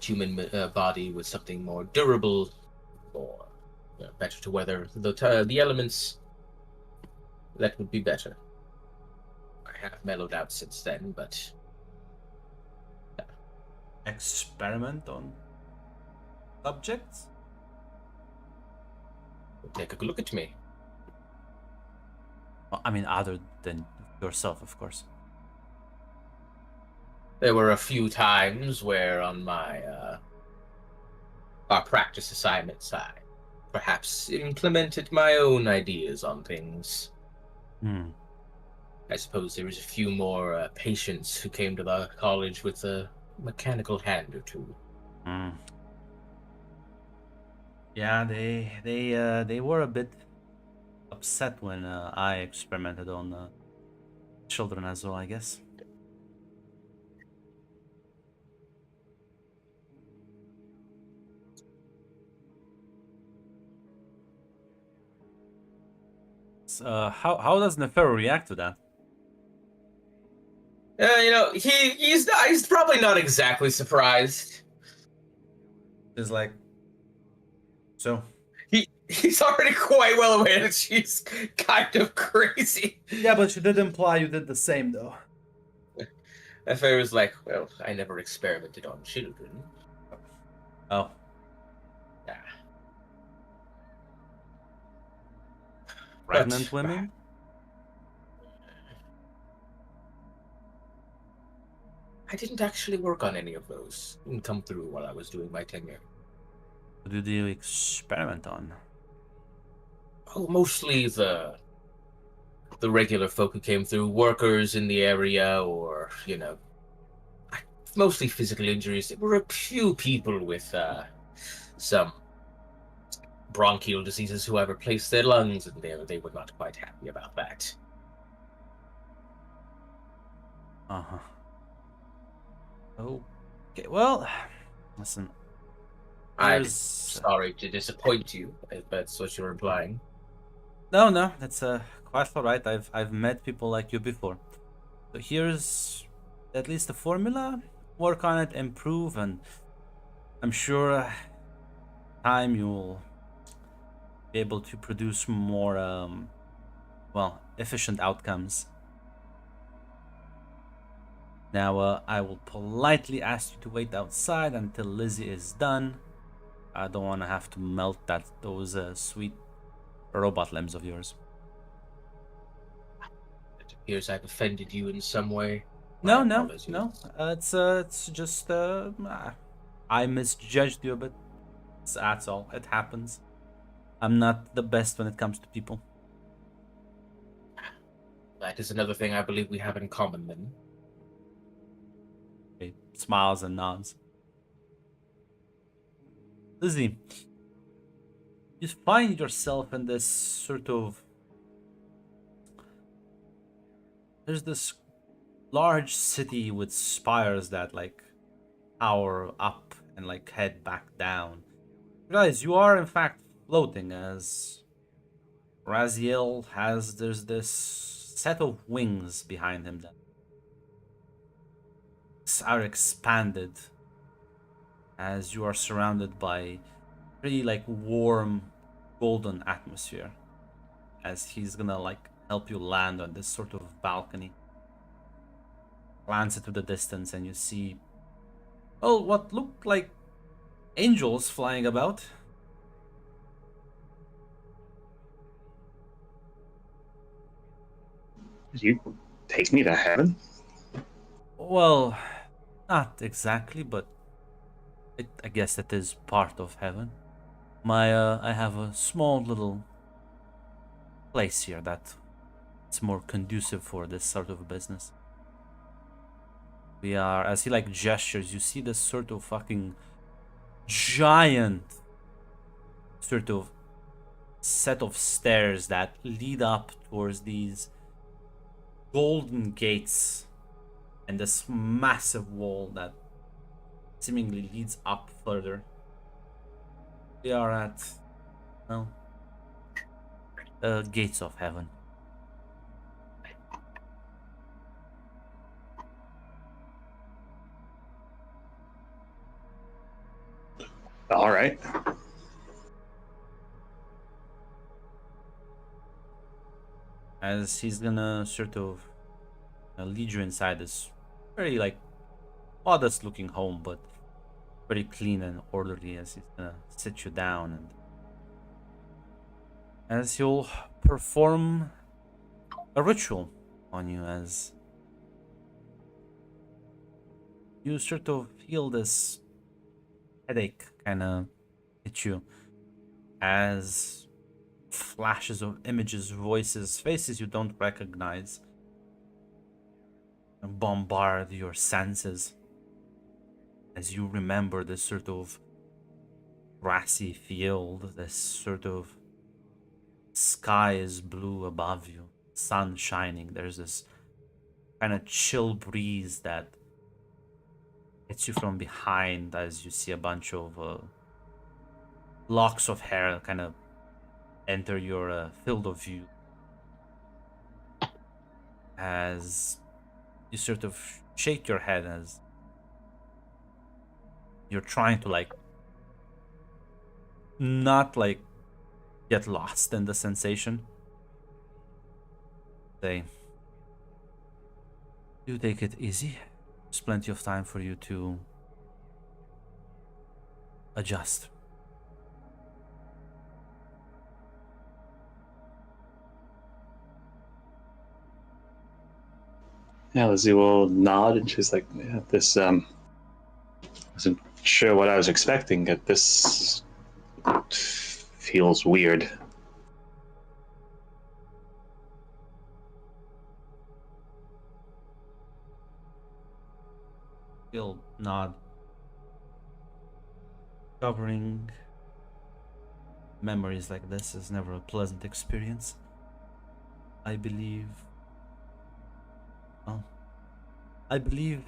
human body with something more durable, or better to weather the elements, that would be better. I have mellowed out since then, but Experiment on subjects? take a look at me. Well, I mean, other than yourself, of course. There were a few times where on my our practice assignments I perhaps implemented my own ideas on things. I suppose there was a few more patients who came to the college with a mechanical hand or two. Yeah, they were a bit upset when I experimented on children as well, I guess. How does Nefero react to that? He's probably not exactly surprised. It's like, so He's already quite well aware that she's kind of crazy. yeah, but you did imply you did the same though. Nefero was like, well, I never experimented on children. Oh, Yeah. pregnant women? I didn't actually work on any of those. Didn't come through while I was doing my tenure. What did you experiment on? mostly the regular folk who came through, workers in the area, or mostly physical injuries. There were a few people with some bronchial diseases who had replaced their lungs, and they were not quite happy about that. Uh-huh. Okay, well, listen. I'm There's sorry to disappoint you, if that's what you're implying. no, that's quite all right. I've met people like you before. So here's at least the formula. Work on it, improve, and I'm sure time you'll be able to produce more efficient outcomes. Now, I will politely ask you to wait outside until Lizzie is done. I don't want to have to melt those sweet robot limbs of yours. It appears I've offended you in some way. No, My no, apologies. no. It's just I misjudged you a bit. That's all. It happens. I'm not the best when it comes to people. That is another thing I believe we have in common, then. Okay, smiles and nods. Lizzie, you find yourself in this sort of. There's this large city with spires that tower up and head back down. You realize you are in fact floating as Raziel there's this set of wings behind him that are expanded as you are surrounded by pretty warm golden atmosphere as he's gonna help you land on this sort of balcony. Glance into the distance and you see what looked like angels flying about. You take me to heaven? Well, not exactly, but I guess it is part of heaven. I have a small little place here that it's more conducive for this sort of business. We are, as he gestures, you see this sort of fucking giant sort of set of stairs that lead up towards these golden gates and this massive wall that seemingly leads up further. We are at, the gates of heaven. All right. As he's gonna sort of lead you inside this very modest looking home, but very clean and orderly, as he's gonna sit you down and as he'll perform a ritual on you as you sort of feel this headache kind of hit you as flashes of images, voices, faces you don't recognize bombard your senses as you remember this sort of grassy field, this sort of sky is blue above you, sun shining. There's this kind of chill breeze that hits you from behind as you see a bunch of locks of hair kind of enter your field of view as you sort of shake your head as you're trying to not get lost in the sensation. Say, you take it easy. There's plenty of time for you to adjust. Yeah, Lizzie will nod and she's like, yeah, this wasn't sure what I was expecting, but this feels weird. He'll nod. Covering memories like this is never a pleasant experience. I believe. Well, I believe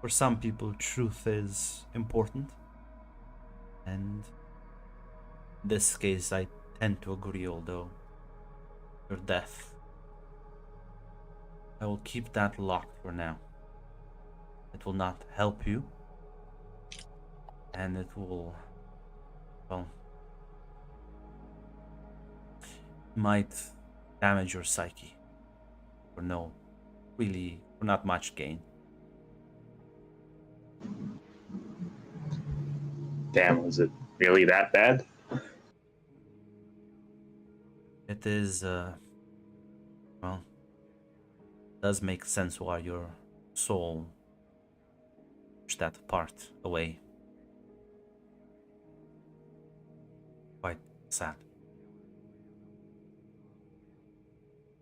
for some people truth is important. And in this case, I tend to agree, although your death. I will keep that locked for now. It will not help you. And it will, well, might damage your psyche for for not much gain. Damn, was it really that bad? It is, well, does make sense why your soul pushed that part away. Quite sad.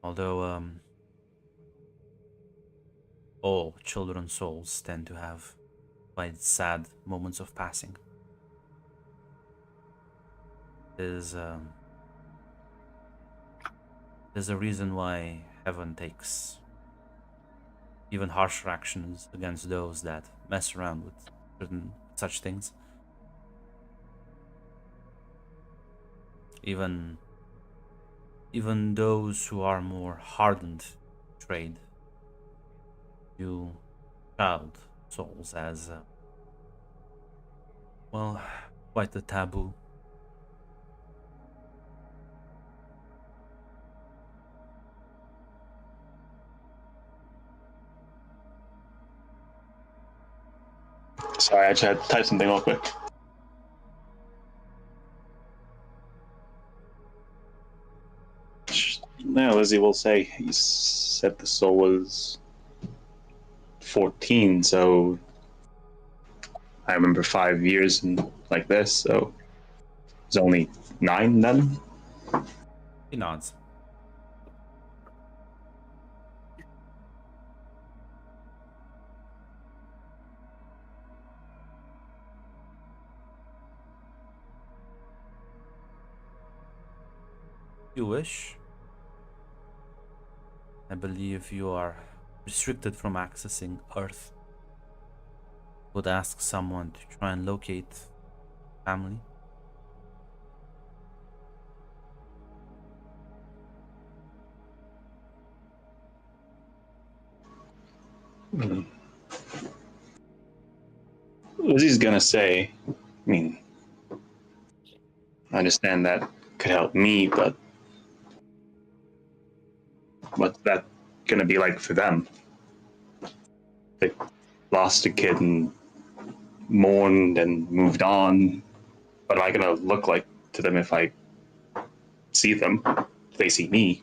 Although, all children's souls tend to have quite sad moments of passing. There's a reason why heaven takes even harsher actions against those that mess around with certain such things. Even those who are more hardened trade view child souls as well, quite a taboo. Sorry, I just had to type something real quick. No, Lizzie will say he said the soul was 14, so I remember 5 years and like this, so it's only 9 then. He nods. You wish. I believe you are restricted from accessing Earth. Would ask someone to try and locate family. Lizzie's gonna say, I mean, I understand that could help me, but what's that gonna be like for them? They lost a kid and mourned and moved on. What am I gonna look like to them if I see them? If they see me?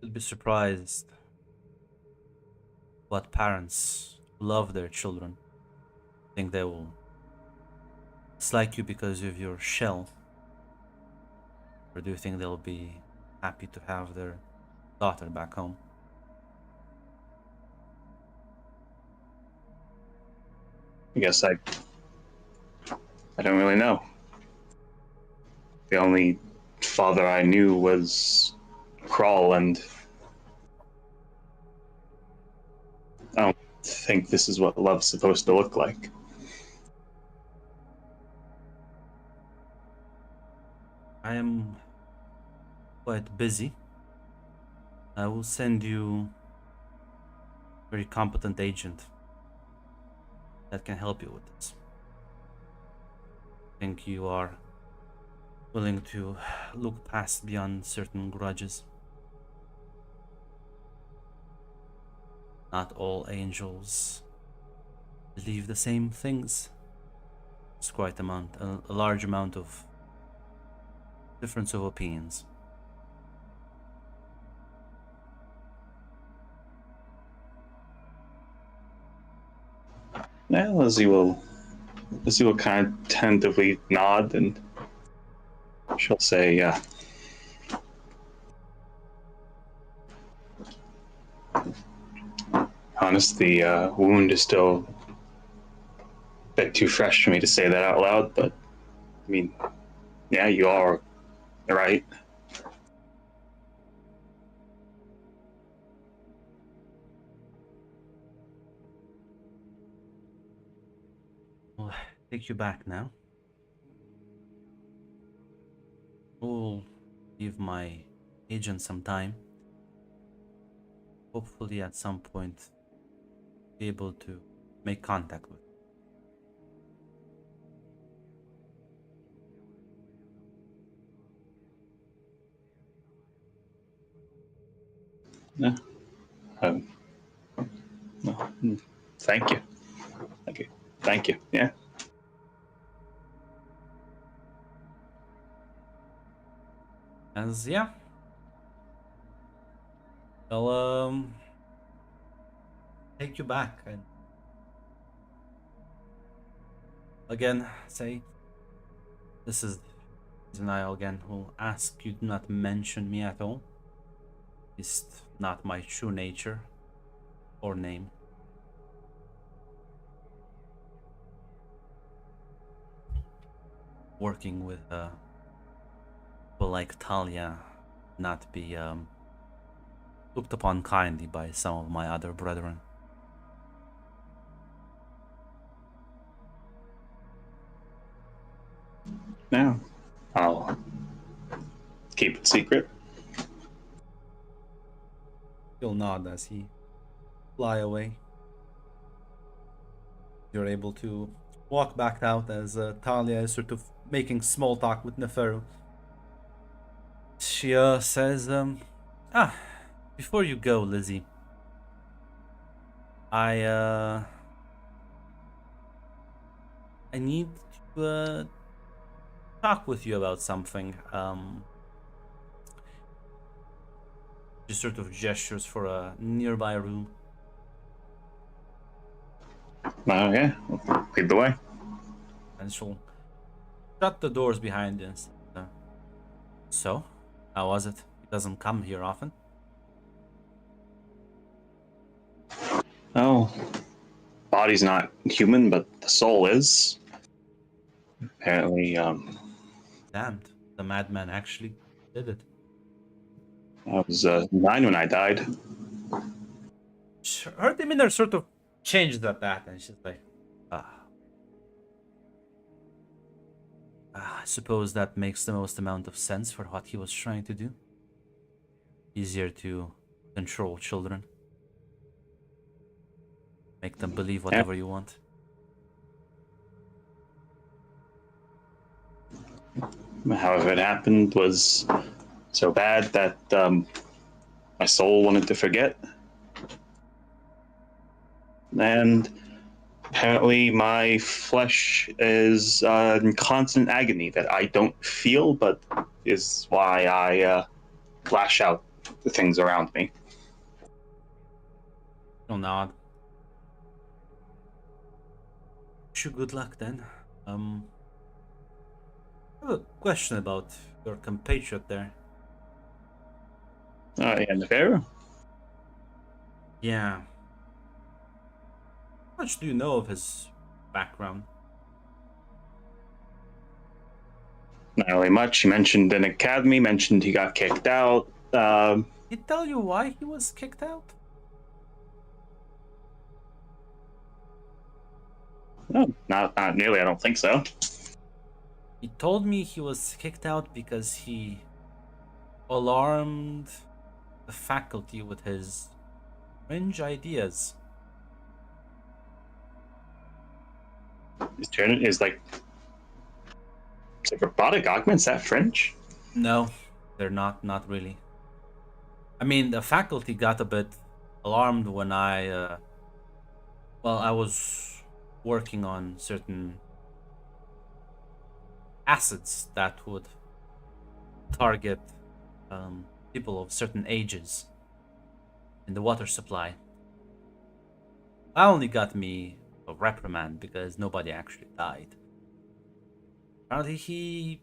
You'll be surprised what parents love their children. Think they will dislike you because of your shell? Or do you think they'll be happy to have their daughter back home? I guess I don't really know. The only father I knew was Crawl, and I don't think this is what love's supposed to look like. I am quite busy. I will send you a very competent agent that can help you with this. I think you are willing to look past beyond certain grudges. Not all angels believe the same things. It's quite a large amount of difference of opinions. Now Lizzie will kind of tentatively nod, and she'll say, honest, the wound is still a bit too fresh for me to say that out loud, but I mean, yeah, you are right. I'll take you back now. We'll give my agent some time. Hopefully at some point be able to make contact with. Yeah. Um, Thank you. Thank you. Thank you. Yeah. As yeah. I'll take you back and again say this is Niall again will ask you do not mention me at all. It's not my true nature or name. Working with people like Talia not be looked upon kindly by some of my other brethren. Now, I'll keep it secret. He'll nod as he fly away. You're able to walk back out as Talia is sort of making small talk with Neferu. She says, before you go, Lizzie, I need to talk with you about something. She sort of gestures for a nearby room. Yeah, lead the way. And she'll shut the doors behind you and say, so, how was it? He doesn't come here often. Oh, body's not human, but the soul is. Apparently, Damned, the madman actually did it. I was 9 when I died. Her demeanor sort of changed at that, and she's like, I suppose that makes the most amount of sense for what he was trying to do. Easier to control children. Make them believe whatever you want. However, it happened was so bad that my soul wanted to forget. And apparently, my flesh is in constant agony that I don't feel, but is why I lash out the things around me. She'll nod. Wish you good luck then. I have a question about your compatriot there. And the Pharaoh? Yeah. How much do you know of his background? Not really much. He mentioned an academy, mentioned he got kicked out. Did he tell you why he was kicked out? No, not nearly. I don't think so. He told me he was kicked out because he alarmed the faculty with his strange ideas. His turn is like, it's like robotic augments that French. No, they're not really. I mean, the faculty got a bit alarmed when I was working on certain acids that would target people of certain ages in the water supply. That only got me a reprimand because nobody actually died. Apparently he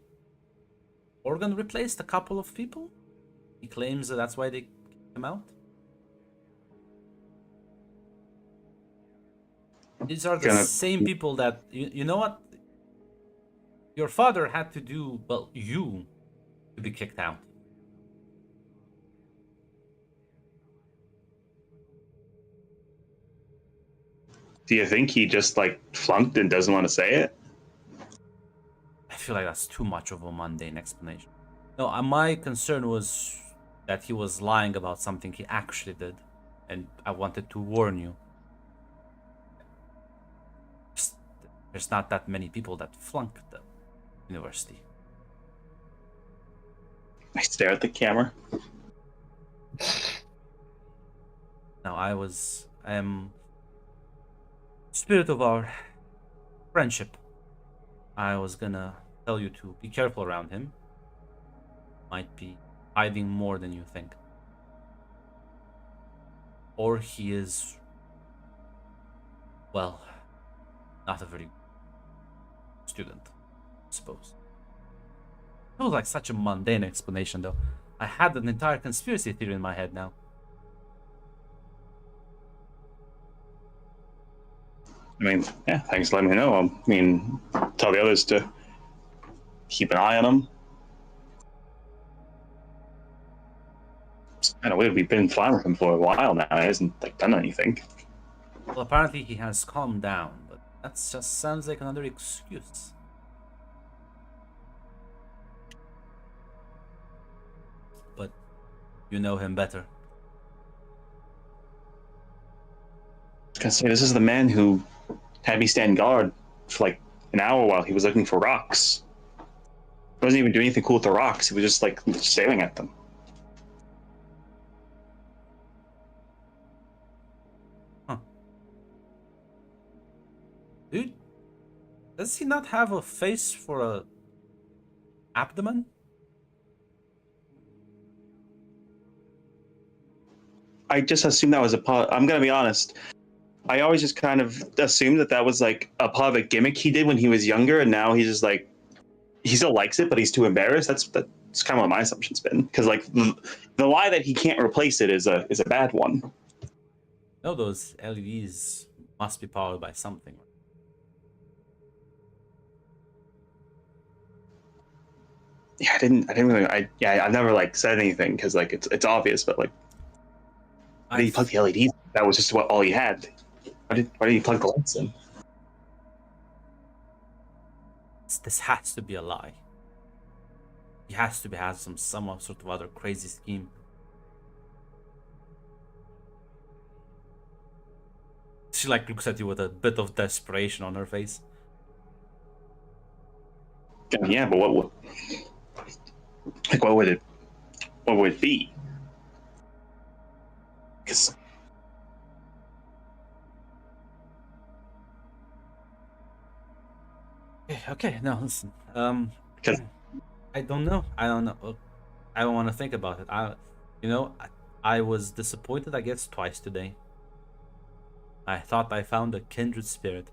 organ replaced a couple of people. He claims that that's why they kicked him out. These are the Gonna- same people that you know what? Your father had to do well you to be kicked out. Do you think he just like flunked and doesn't want to say it? I feel like that's too much of a mundane explanation. No, my concern was that he was lying about something he actually did, and I wanted to warn you. There's not that many people that flunk the university. I stare at the camera. Now I am spirit of our friendship. I was gonna tell you to be careful around him. Might be hiding more than you think. Or he is, well, not a very good student, I suppose. It was like such a mundane explanation, though. I had an entire conspiracy theory in my head now. I mean, yeah, thanks for letting me know. I mean, tell the others to keep an eye on him. It's kind of weird. We've been flying with him for a while now. He hasn't like done anything. Well, apparently he has calmed down, but that just sounds like another excuse. But you know him better. I was gonna say, this is the man who had me stand guard for like an hour while he was looking for rocks. He wasn't even doing anything cool with the rocks. He was just like staring at them. Dude, does he not have a face for a abdomen? I just assumed that was a part. I'm gonna be honest. I always just kind of assumed that was like a part of a gimmick he did when he was younger, and now he's just like he still likes it, but he's too embarrassed. That's kind of what my assumption's been. Because like the lie that he can't replace it is a bad one. No, those LEDs must be powered by something. Yeah, I didn't really. I've never like said anything because like it's obvious, but like, why did he plug the LEDs? That was just all he had. Why did he plug the lights in? This has to be a lie. He has to have some sort of other crazy scheme. She like looks at you with a bit of desperation on her face. Yeah, but what would it be? Because Okay, no, listen. Because- I don't know. I don't want to think about it. I was disappointed, I guess, twice today. I thought I found a kindred spirit.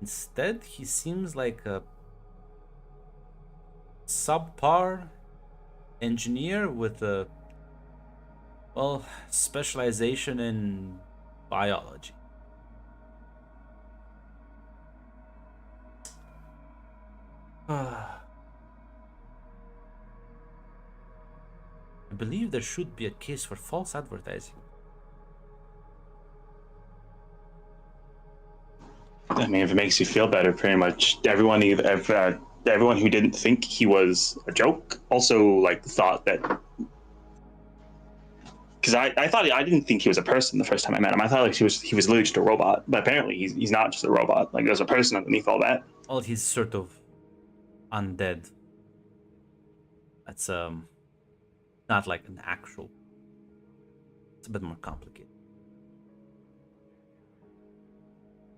Instead, he seems like a subpar engineer with a, well, specialization in biology. I believe there should be a case for false advertising. I mean, if it makes you feel better, pretty much everyone who didn't think he was a joke also like thought that. Because I didn't think he was a person the first time I met him. I thought like he was literally just a robot. But apparently he's not just a robot. Like there's a person underneath all that. Well, he's sort of undead. That's not like an actual. It's a bit more complicated.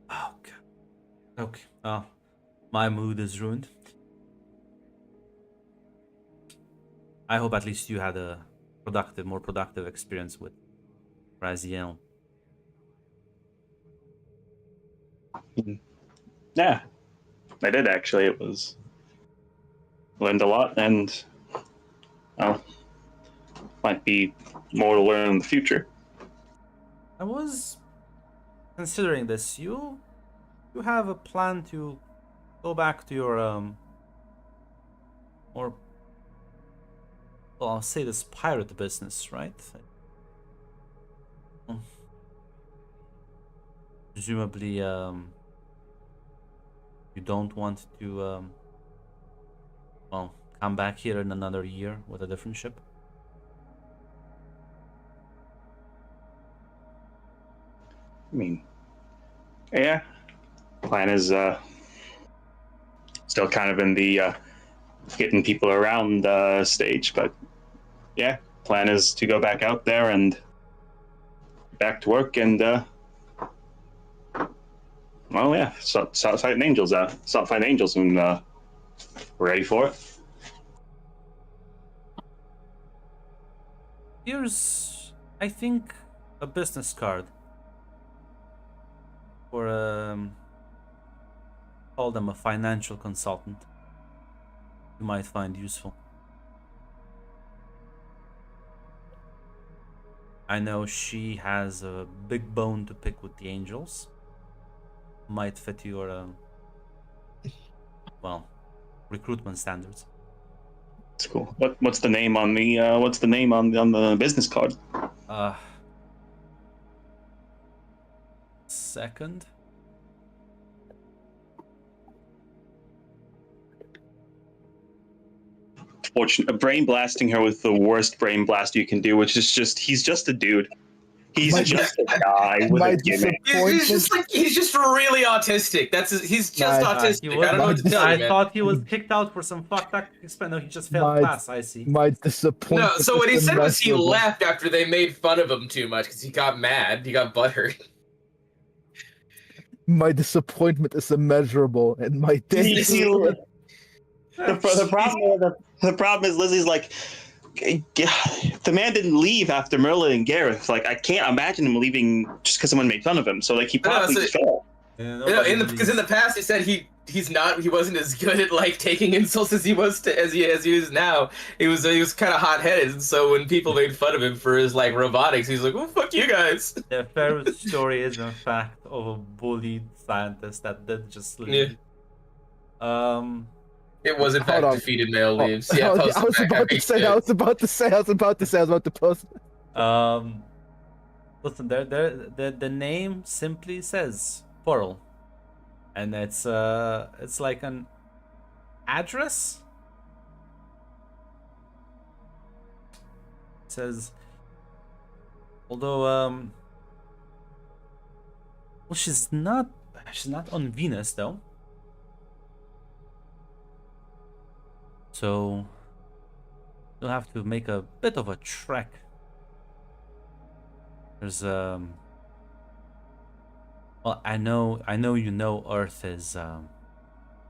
Oh god. Okay. Oh, my mood is ruined. I hope at least you had a more productive experience with Raziel. Yeah, I did actually. It was learned a lot, and well, might be more to learn in the future. I was considering this, you have a plan to go back to your or well, I'll say this pirate business, right? Presumably, you don't want to well, come back here in another year with a different ship. I mean, yeah. Plan is still kind of in the getting people around stage, but yeah, plan is to go back out there and back to work and well, yeah, start fighting angels. Start fighting angels, and we're ready for it. Here's, I think, a business card for call them a financial consultant. You might find useful. I know she has a big bone to pick with the angels. Might fit your well, recruitment standards. It's cool. What's the name on the on the business card? Second. Fortunate, brain blasting her with the worst brain blast you can do, which is just he's just a dude. He's just a guy with a gimmick. He's just really autistic. He's just autistic. I don't know what to tell you, I man. thought he was kicked out for some fucked up expense. No, he just failed class. I see. My disappointment. No, so what he is said was he immeasurable. left after they made fun of him too much because he got mad. He got butthurt. My disappointment is immeasurable, and my The problem is Lizzie's like, the man didn't leave after Merlin and Gareth. Like, I can't imagine him leaving just because someone made fun of him. So like he probably just fell. Because in the past he said he wasn't as good at like taking insults as he is now. He was kind of hot headed, and so when people made fun of him for his like robotics, he's like, "Well, fuck you guys." The fairest story is in fact of a bullied scientist that did just leave. It was in fact defeated male leaves. Yeah, I was about to post. Listen, the name simply says Pearl, and it's like an address. It says, although well, she's not on Venus though. So you'll have to make a bit of a trek. There's well, I know you know Earth is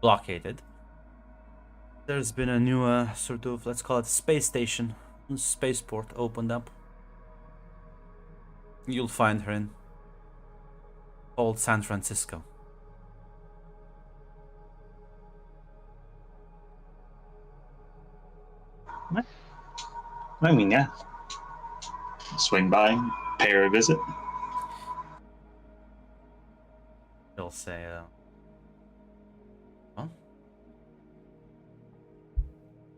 blockaded. There's been a new sort of, let's call it, space station, spaceport opened up. You'll find her in, called San Francisco. I mean, yeah. Swing by, pay her a visit. They'll say, well,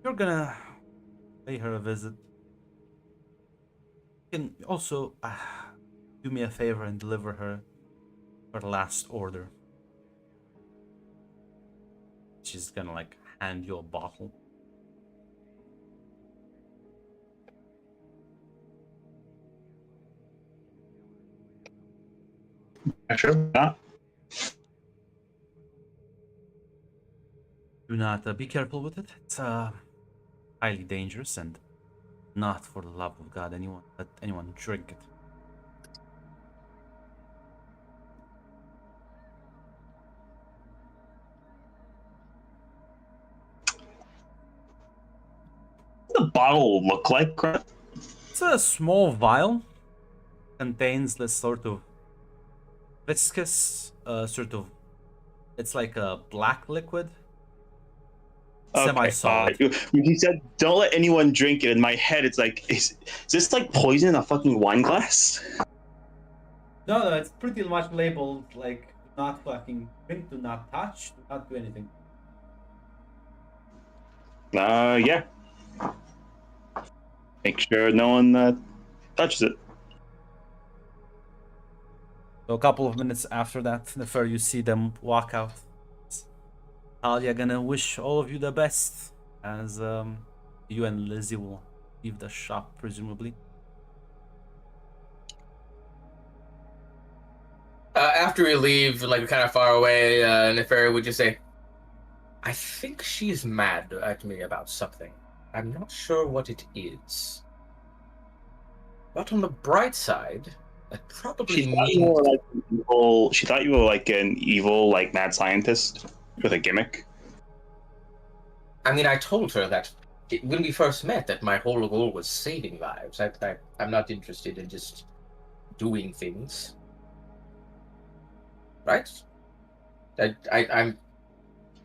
you're gonna pay her a visit. You can also do me a favor and deliver her last order. She's gonna like hand you a bottle. Sure not. Do not be careful with it. It's highly dangerous, and not for the love of God let anyone drink it. What does the bottle look like? It's a small vial. Contains this sort of viscous, it's like a black liquid. Semi-solid. When he said, "Don't let anyone drink it," in my head, it's like, is this like poison in a fucking wine glass? No, it's pretty much labeled like do not fucking drink, do not touch, do not do anything. Yeah. Make sure no one touches it. So a couple of minutes after that, Nefer, you see them walk out. Talia gonna wish all of you the best as you and Lizzie will leave the shop presumably. After we leave, like kind of far away, Neferi would just say, "I think she's mad at me about something. I'm not sure what it is. But on the bright side, that probably She thought means you were like an evil. She thought you were like an evil, like mad scientist with a gimmick. I mean, I told her that when we first met, that my whole goal was saving lives. I'm not interested in just doing things, right? I'm.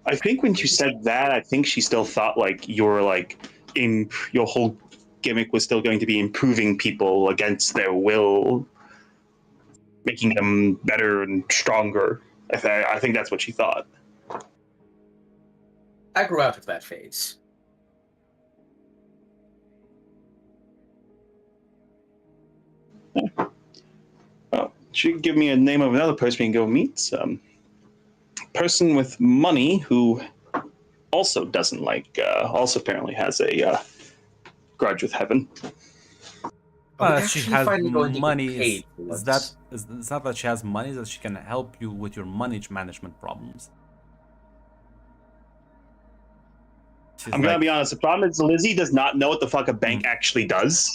I think when you said that, I think she still thought like you were like in your whole gimmick was still going to be improving people against their will, making them better and stronger. I think that's what she thought. I grew out of that phase. Well, she could give me a name of another person we can go meet. Person with money who also doesn't like, also apparently has a grudge with heaven. Well, I'm she actually has finally going to get money. paid Is once. that it's not that she has money, that she can help you with your money management problems. She's I'm gonna like, be honest. The problem is Lizzie does not know what the fuck a bank actually does.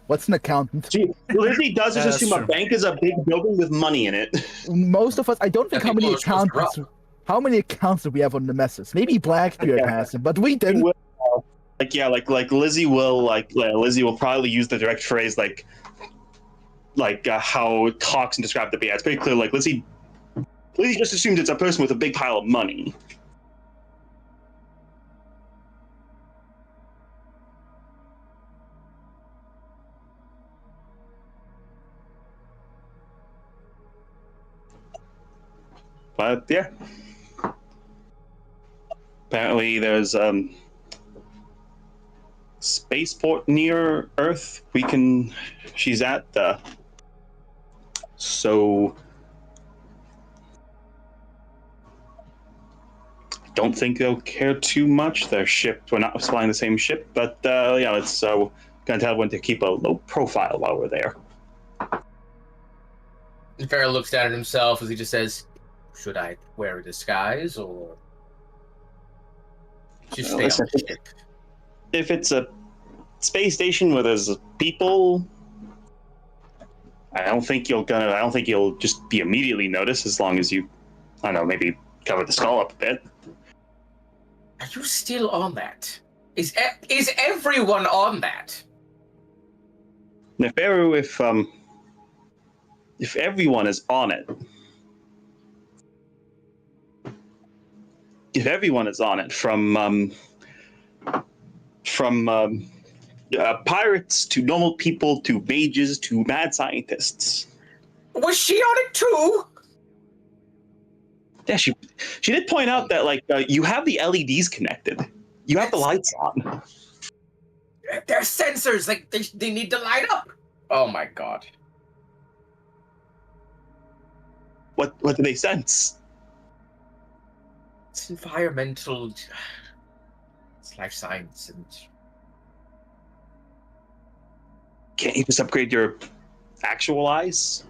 What's an accountant? Lizzie does just That's assume a true. bank is a big building with money in it. Most of us, I don't think I how think many we're supposed to accountants. How many accounts do we have on the messes? Maybe Blackbeard Yeah. has them, but we didn't. Like yeah, like Lizzie will Lizzie will probably use the direct phrase like how Toxin described it. But yeah, it's pretty clear. Like Lizzie just assumes it's a person with a big pile of money. But yeah, apparently there's spaceport near Earth. She's at. So I don't think they'll care too much. Their ship, we're not flying the same ship, but yeah, it's gonna tell everyone to keep a low profile while we're there. Farrell looks down at himself as he just says, "Should I wear a disguise or just stay Listen, on the ship?" If it's a space station where there's people, I don't think you'll just be immediately noticed as long as you, I don't know, maybe cover the skull up a bit. Are you still on that? Is everyone on that? Neferu, if everyone is on it, from pirates to normal people to mages to mad scientists. Was she on it too? Yeah, she did point out that like you have the LEDs connected, you have the lights on. They're sensors. Like they need to light up. Oh my god. What do they sense? It's environmental. It's life science and. Can't you just upgrade your actual eyes?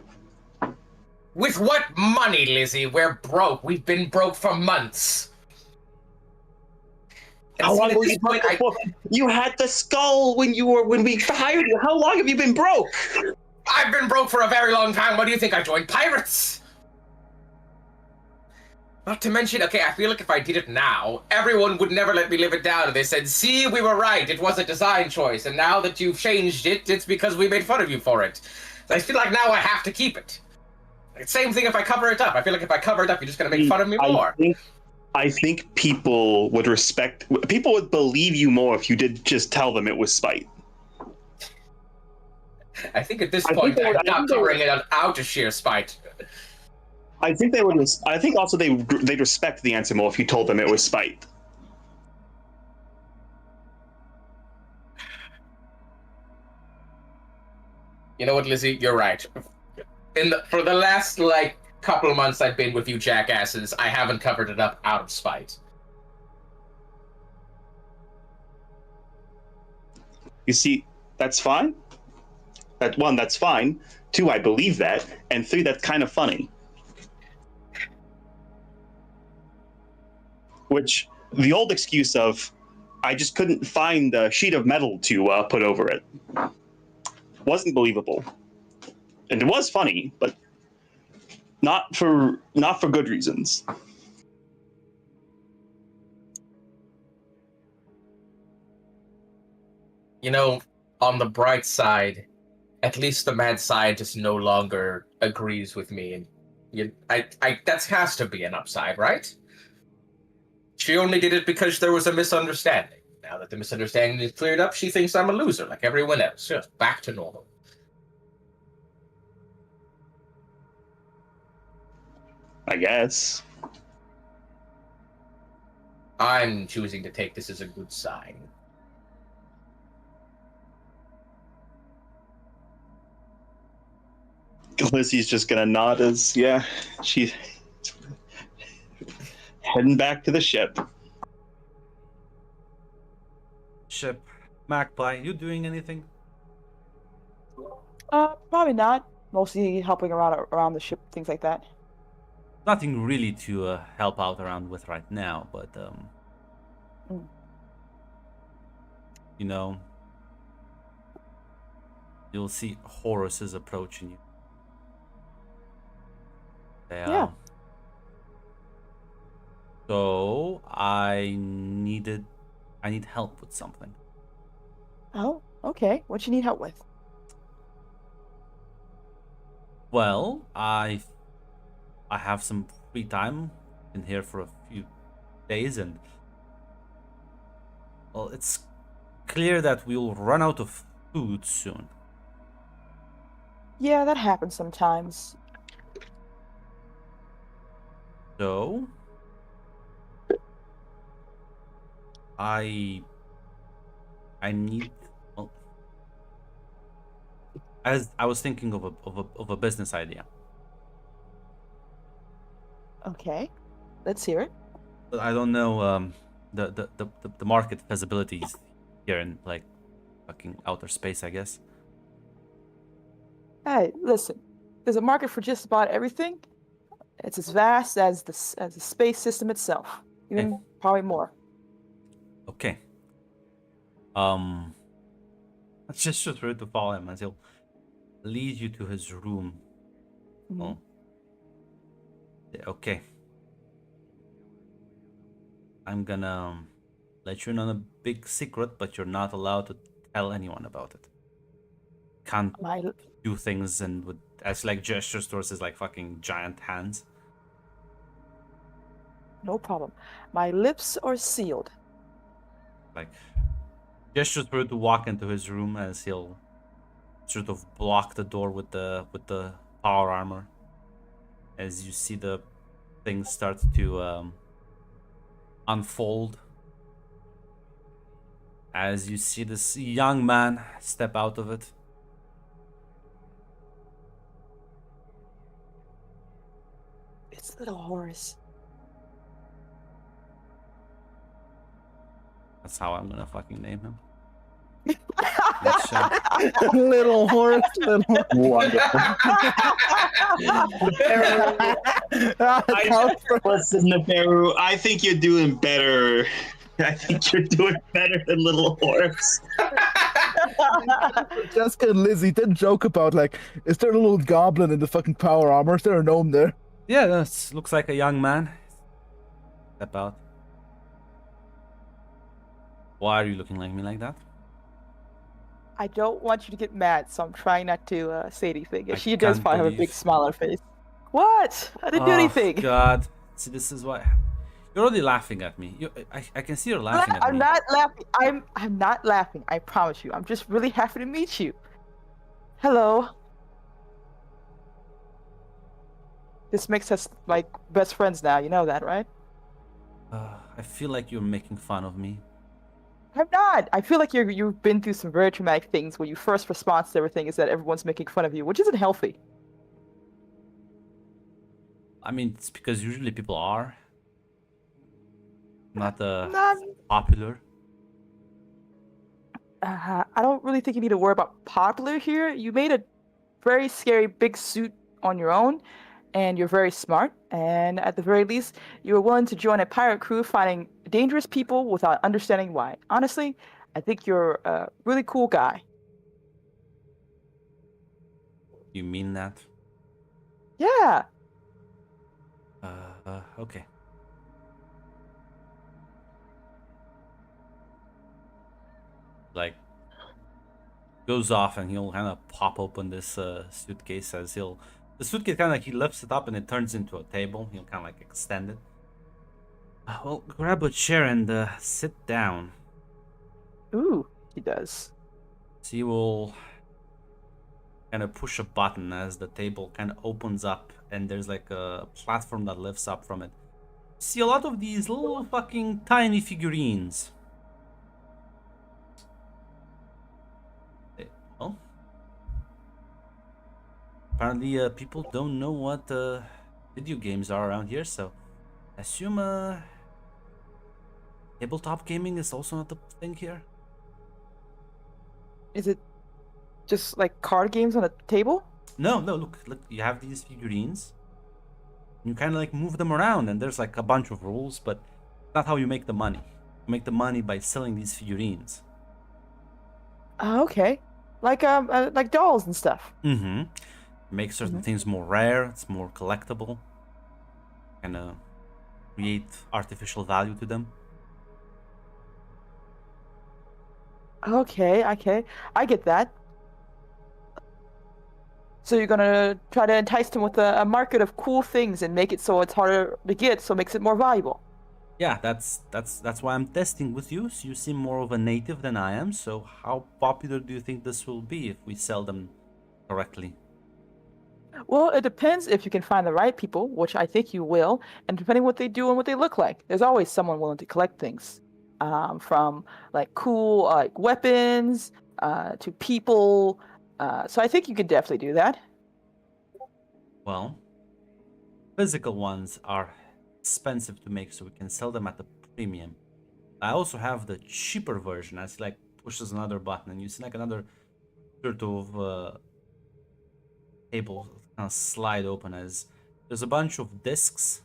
With what money, Lizzie? We're broke. We've been broke for months. And How see, long at were this you point, broke before? You had the skull when we hired you. How long have you been broke? I've been broke for a very long time. What do you think? I joined pirates. Not to mention, okay, I feel like if I did it now, everyone would never let me live it down. They said, "See, we were right. It was a design choice. And now that you've changed it, it's because we made fun of you for it." I feel like now I have to keep it. Same thing if I cover it up. I feel like if I cover it up, you're just going to make fun of me more. I think people would believe you more if you did just tell them it was spite. I think at this I point, think I'm they- I not think they- covering it out of sheer spite. I think they would. I think also they'd respect the Ansimo if you told them it was spite. You know what, Lizzie? You're right. For the last couple of months I've been with you jackasses, I haven't covered it up out of spite. You see, that's fine. That's fine. 2, I believe that, and 3, that's kind of funny. Which the old excuse of, I just couldn't find a sheet of metal to put over it, wasn't believable, and it was funny, but not for good reasons. You know, on the bright side, at least the mad scientist no longer agrees with me, and that has to be an upside, right? She only did it because there was a misunderstanding. Now that the misunderstanding is cleared up, she thinks I'm a loser like everyone else. Just back to normal. I guess. I'm choosing to take this as a good sign. Lizzie's just gonna nod as, yeah, she's heading back to the ship. Ship. Magpie, you doing anything? Probably not. Mostly helping around the ship, things like that. Nothing really to help out around with right now, but you know, you'll see Horus is approaching you. Yeah. So I need help with something. Oh, okay. What you need help with? Well, I have some free time. Been here for a few days, and well, it's clear that we'll run out of food soon. Yeah, that happens sometimes. So I need, well, as I was thinking of a business idea. Okay, let's hear it. But I don't know the market feasibilities here in like fucking outer space, I guess. Hey, listen. There's a market for just about everything. It's as vast as the space system itself, even probably more. Okay. Let's just try to follow him as he'll lead you to his room. Mhm. Oh. Yeah, okay. I'm gonna let you in on a big secret, but you're not allowed to tell anyone about it. Can't My do things and with as like gestures towards his like fucking giant hands. No problem. My lips are sealed. Like gestures for you to walk into his room as he'll sort of block the door with the power armor. As you see the things start to unfold. As you see this young man step out of it. It's little Horus. That's how I'm gonna fucking name him. Little horse, little. Wonderful. Listen, Neferu, I think you're doing better. I think you're doing better than Little Horse. Jessica and Lizzie did joke about like, is there a little goblin in the fucking power armor? Is there a gnome there? Yeah, that looks like a young man. Step out. Why are you looking like me like that? I don't want you to get mad, so I'm trying not to say anything. I She does can't probably have a big believe- smile on her face. What? I didn't do anything. God. See, this is why. You're already laughing at me. I can see you're laughing at I'm me. not laughing. I'm not laughing. I promise you. I'm just really happy to meet you. Hello. This makes us like best friends now. You know that, right? I feel like you're making fun of me. I'm not. I feel like you've been through some very traumatic things where your first response to everything is that everyone's making fun of you, which isn't healthy. I mean, it's because usually people are not Not, popular. I don't really think you need to worry about popular here. You made a very scary big suit on your own, and you're very smart. And at the very least, you were willing to join a pirate crew fighting dangerous people without understanding why. Honestly, I think you're a really cool guy. You mean that? Yeah. Okay. Like, goes off and he'll kind of pop open this suitcase as the suitcase kind of he lifts it up and it turns into a table. He'll kind of like extend it. Well, grab a chair and sit down. Ooh, he does. So you will kind of push a button as the table kind of opens up and there's like a platform that lifts up from it. See a lot of these little fucking tiny figurines. Well, apparently people don't know what video games are around here, so I assume tabletop gaming is also not the thing here. Is it just like card games on a table? No, look, you have these figurines. You kind of like move them around, and there's like a bunch of rules, but not how you make the money. You make the money by selling these figurines. Okay. Like dolls and stuff. Mm-hmm. Make certain things more rare. It's more collectible. Kind of create artificial value to them. Okay, I get that. So you're gonna try to entice them with a market of cool things and make it so it's harder to get, so it makes it more valuable. Yeah, that's why I'm testing with you. So you seem more of a native than I am. So how popular do you think this will be if we sell them correctly? Well, it depends if you can find the right people, which I think you will, and depending what they do and what they look like. There's always someone willing to collect things, from like cool like weapons to people. So I think you could definitely do that. Well, physical ones are expensive to make, so we can sell them at a premium. I also have the cheaper version. As he like pushes another button, and you see like another sort of table kind of slide open as there's a bunch of discs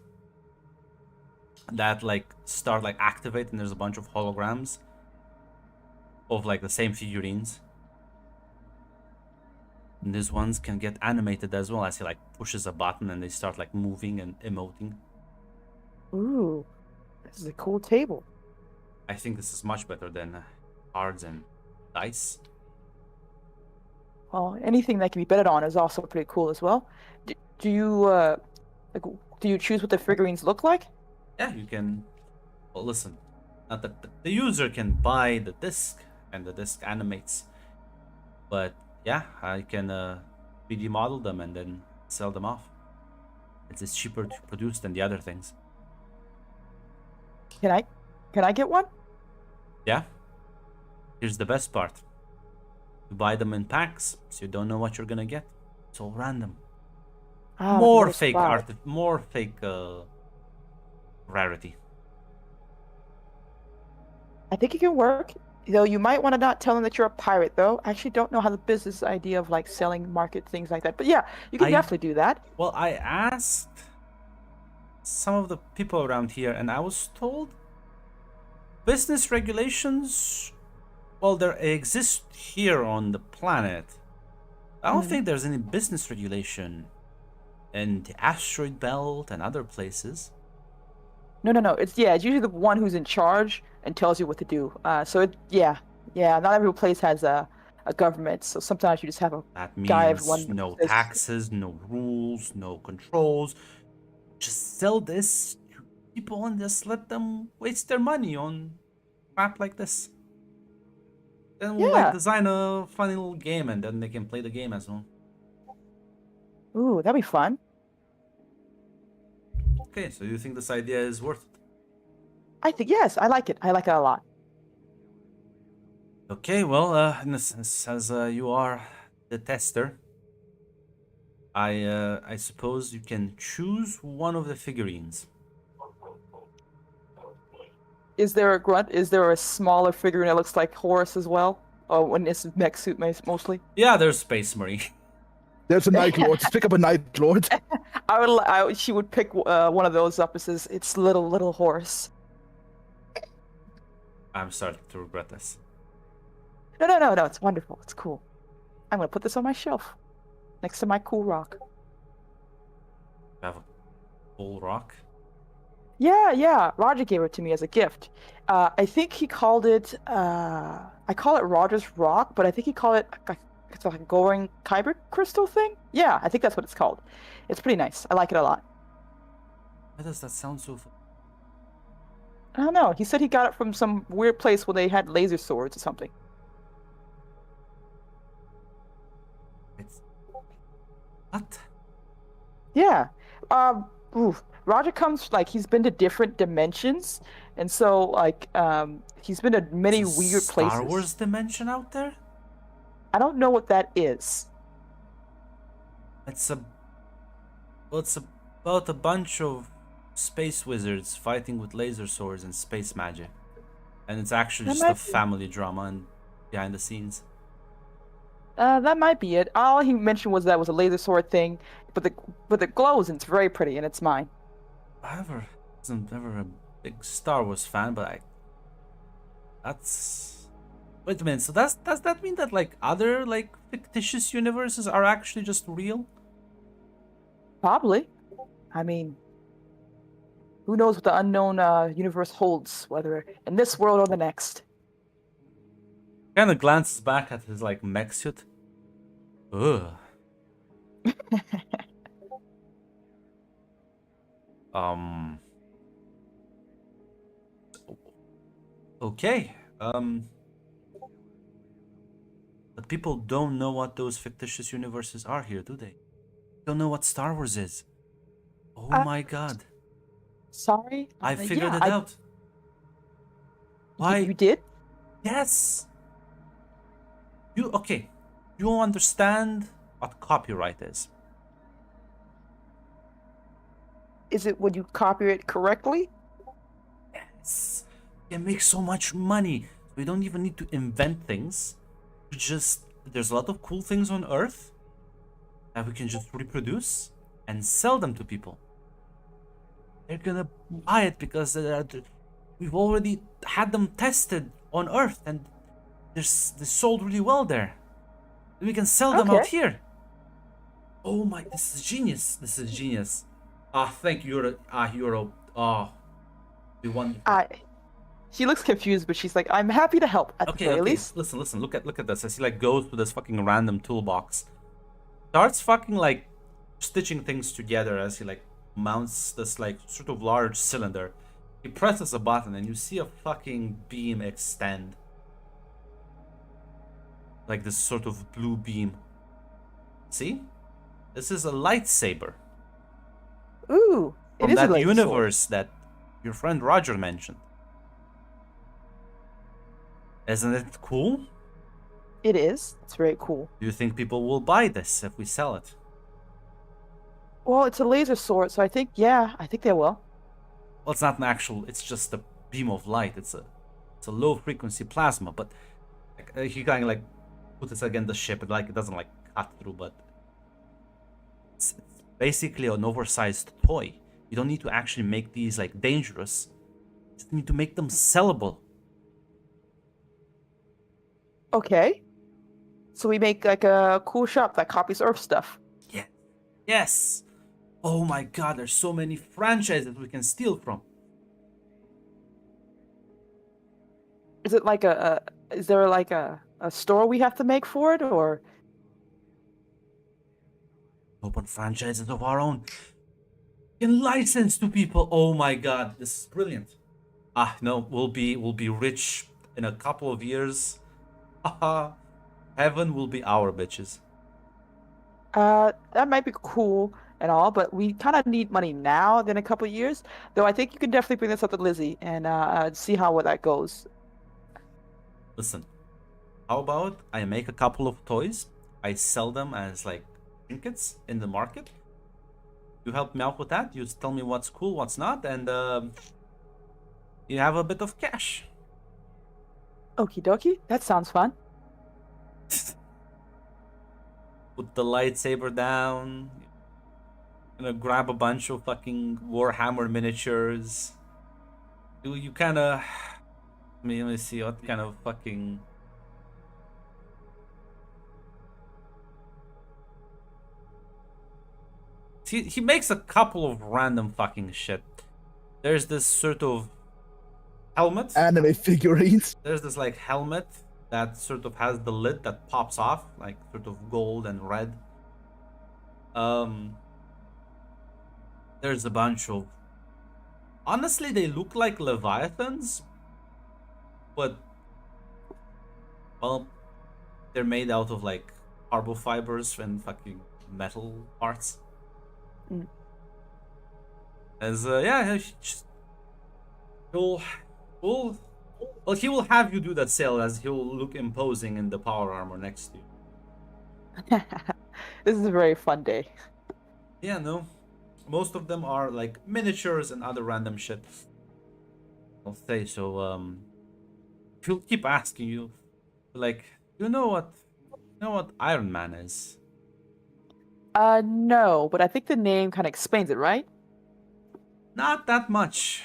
that like start like activate, and there's a bunch of holograms of like the same figurines. And these ones can get animated as well as he like pushes a button and they start like moving and emoting. Ooh, this is a cool table. I think this is much better than cards and dice. Well, anything that can be betted on is also pretty cool as well. Do you like? Do you choose what the figurines look like? Yeah, you can. Well, listen, not that the user can buy the disc and the disc animates, but yeah, I can 3D model them and then sell them off. It's cheaper to produce than the other things. Can I get one? Yeah. Here's the best part. You buy them in packs, so you don't know what you're gonna get. It's all random. Ah, More nice fake spot. art, more fake rarity. I think it can work. Though you might want to not tell them that you're a pirate, though. I actually don't know how the business idea of like selling market things like that. But yeah, you can I- definitely do that. Well, I asked some of the people around here, and I was told business regulations, well, there exist here on the planet. I don't think there's any business regulation in the asteroid belt and other places. No. It's usually the one who's in charge and tells you what to do. Yeah. Not every place has a government, so sometimes you just have a That guy means everyone no says- taxes, no rules, no controls. Just sell this to people and just let them waste their money on crap like this. Then we'll like Yeah. design a funny little game, and then they can play the game as well. Ooh, that'd be fun. Okay, so you think this idea is worth it? I think yes, I like it. I like it a lot. Okay, well, in a sense, as you are the tester, I suppose you can choose one of the figurines. Is there a grunt? Is there a smaller figurine that looks like Horus as well? Oh, when it's mech suit mostly. Yeah, there's Space Marine. There's a Night Lord. Just pick up a Night Lord. She would pick one of those up and says, "It's little Horus." I'm starting to regret this. No. It's wonderful. It's cool. I'm gonna put this on my shelf, next to my cool rock. You have a full rock. Yeah. Roger gave it to me as a gift. I think he called it. I call it Roger's Rock, but I think he called it. It's like a glowing kyber crystal thing. Yeah, I think that's what it's called. It's pretty nice. I like it a lot. Why does that sound so? I don't know. He said he got it from some weird place where they had laser swords or something. It's what? Yeah. Roger comes like he's been to different dimensions, and so like he's been to many Is weird Star places. Wars dimension out there? I don't know what that is. It's about a bunch of space wizards fighting with laser swords and space magic, and it's actually That just might a be- family drama and behind the scenes. That might be it. All he mentioned was that it was a laser sword thing, but it glows and it's very pretty and it's mine. I wasn't ever a big Star Wars fan, but that's. Wait a minute. So does that mean that like other like fictitious universes are actually just real? Probably. I mean, who knows what the unknown universe holds, whether in this world or the next. Kind of glances back at his like mech suit. Ugh. Okay. But people don't know what those fictitious universes are here, do they? Don't know what Star Wars is. Oh my god. Sorry? I figured yeah, it out. Why? You did? Yes. Okay. You understand what copyright is. Is it when you copy it correctly? Yes. You can make so much money. We don't even need to invent things. There's a lot of cool things on Earth that we can just reproduce and sell them to people. They're gonna buy it because we've already had them tested on Earth and they're sold really well there. And we can sell them out Okay. here. Oh my, this is genius. This is genius. Thank you, Euro. We won. She looks confused, but she's like, "I'm happy to help at the Okay, very okay. least." Listen. Look at this. I see like goes to this fucking random toolbox. Starts fucking like stitching things together as he like mounts this like sort of large cylinder. He presses a button and you see a fucking beam extend. Like this sort of blue beam. See? This is a lightsaber Ooh, it from is a that laser sword. universe that your friend Roger mentioned. Isn't it cool? It is. It's very cool. Do you think people will buy this if we sell it? Well, it's a laser sword, so I think they will. Well, it's not an actual. It's just a beam of light. It's a low frequency plasma, but like, he kind of like put this against the ship, and like it doesn't like cut through, but it's basically an oversized toy. You don't need to actually make these like dangerous. You just need to make them sellable. Okay. So we make like a cool shop that copies Earth stuff. Yeah. Yes. Oh my God! There's so many franchises we can steal from. Is it like is there like a store we have to make for it, or? Open franchises of our own. Can license to people. Oh my God, this is brilliant. No, we'll be rich in a couple of years. Heaven will be our bitches. That might be cool and all, but we kind of need money now than a couple years. Though I think you can definitely bring this up to Lizzie and see how well that goes. Listen, how about I make a couple of toys? I sell them as like trinkets in the market. You help me out with that. You tell me what's cool, what's not, and you have a bit of cash. Okie dokie, that sounds fun. Put the lightsaber down. Grab a bunch of fucking Warhammer miniatures. You kind of. Let me see what kind of fucking. He makes a couple of random fucking shit. There's this sort of helmet. Anime figurines. There's this like helmet that sort of has the lid that pops off, like sort of gold and red. There's a bunch of. Honestly, they look like Leviathans, but well, they're made out of like carbo fibers and fucking metal parts. Mm. As yeah, he'll well, he will have you do that sale as he'll look imposing in the power armor next to you. This is a very fun day. Yeah, no. Most of them are like miniatures and other random shit. I'll say so. He'll keep asking you, like, you know what Iron Man is? No, but I think the name kind of explains it, right? Not that much,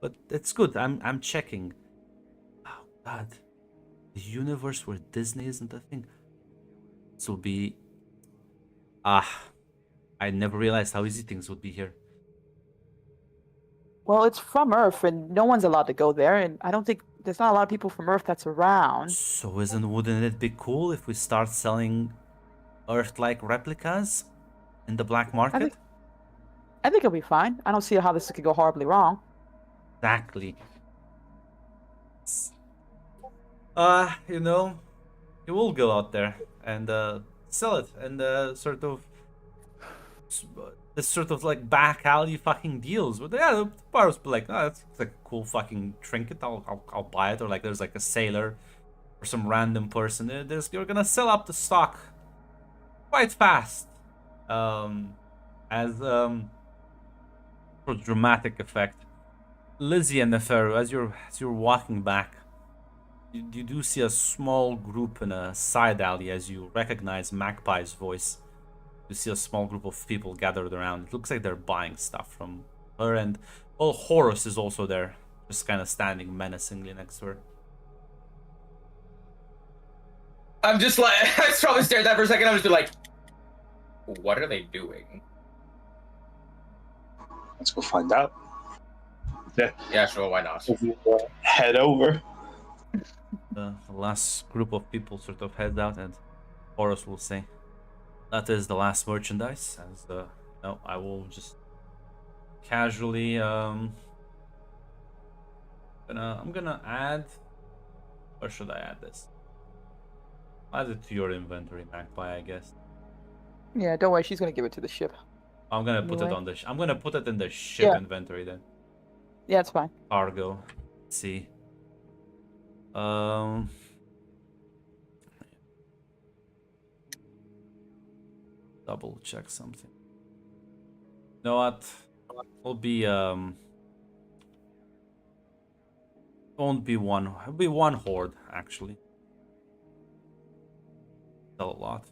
but it's good. I'm checking. Oh God, the universe where Disney isn't a thing. This will be. I never realized how easy things would be here. Well, it's from Earth, and no one's allowed to go there, and I don't think there's not a lot of people from Earth that's around. So wouldn't it be cool if we start selling Earth-like replicas in the black market? I think it'll be fine. I don't see how this could go horribly wrong. Exactly. You will go out there and sell it and this sort of like back alley fucking deals. But yeah, the bars be like, oh, that's like a cool fucking trinket. I'll buy it. Or like there's like a sailor or some random person. You're gonna sell up the stock quite fast. For dramatic effect. Lizzie and Neferu, as you're walking back, you do see a small group in a side alley as you recognize Magpie's voice. You see a small group of people gathered around. It looks like they're buying stuff from her, and well, Horus is also there, just kind of standing menacingly next to her. I'm just like, I probably stared at that for a second. I'm just like, what are they doing? Let's go find out. Yeah, sure, why not? Head over. The last group of people sort of heads out, and Horus will say, "That is the last merchandise." As no, I will just casually I'm gonna add, or should I add this? Add it to your inventory, Magpie, I guess. Yeah, don't worry. She's gonna give it to the ship. I'm gonna put it Anyway. on the. I'm gonna put it in the ship Yeah. inventory then. Yeah, it's fine. Cargo. Let's see. Double check something. You know what? It'll be won't be one. It'll be one horde actually. Sell a lot.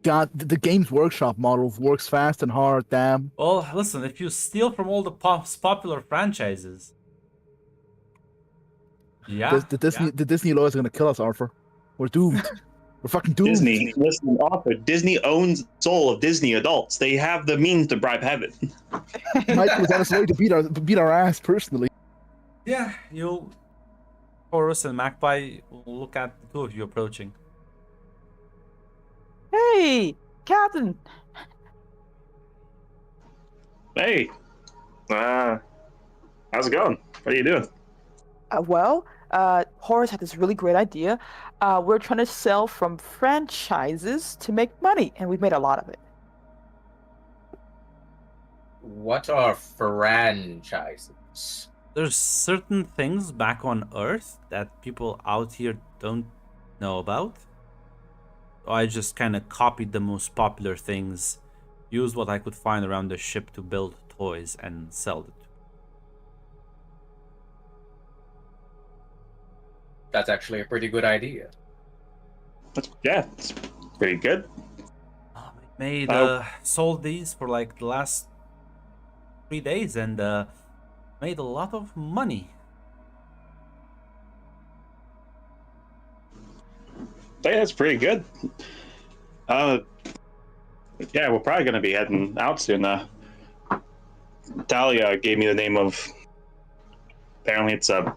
God, the Games Workshop model works fast and hard. Damn. Well, listen. If you steal from all the popular franchises, yeah, The Disney lawyers are gonna kill us, Arthur. We're doomed. We're fucking doomed. Disney, listen, Arthur. Disney owns the soul of Disney adults. They have the means to bribe heaven. Mike was on his way to beat our ass personally. Yeah, you'll. Horus and Magpie will look at the two of you approaching. Hey, Captain. Hey, how's it going? What are you doing? Well, Horace had this really great idea. We're trying to sell from franchises to make money, and we've made a lot of it. What are franchises? There's certain things back on Earth that people out here don't know about. So I just kind of copied the most popular things, used what I could find around the ship to build toys and sell it. That's actually a pretty good idea. It's pretty good. We made sold these for like the last 3 days and made a lot of money. That's pretty good. Yeah, we're probably gonna be heading out soon. Talia gave me the name of. Apparently, it's a.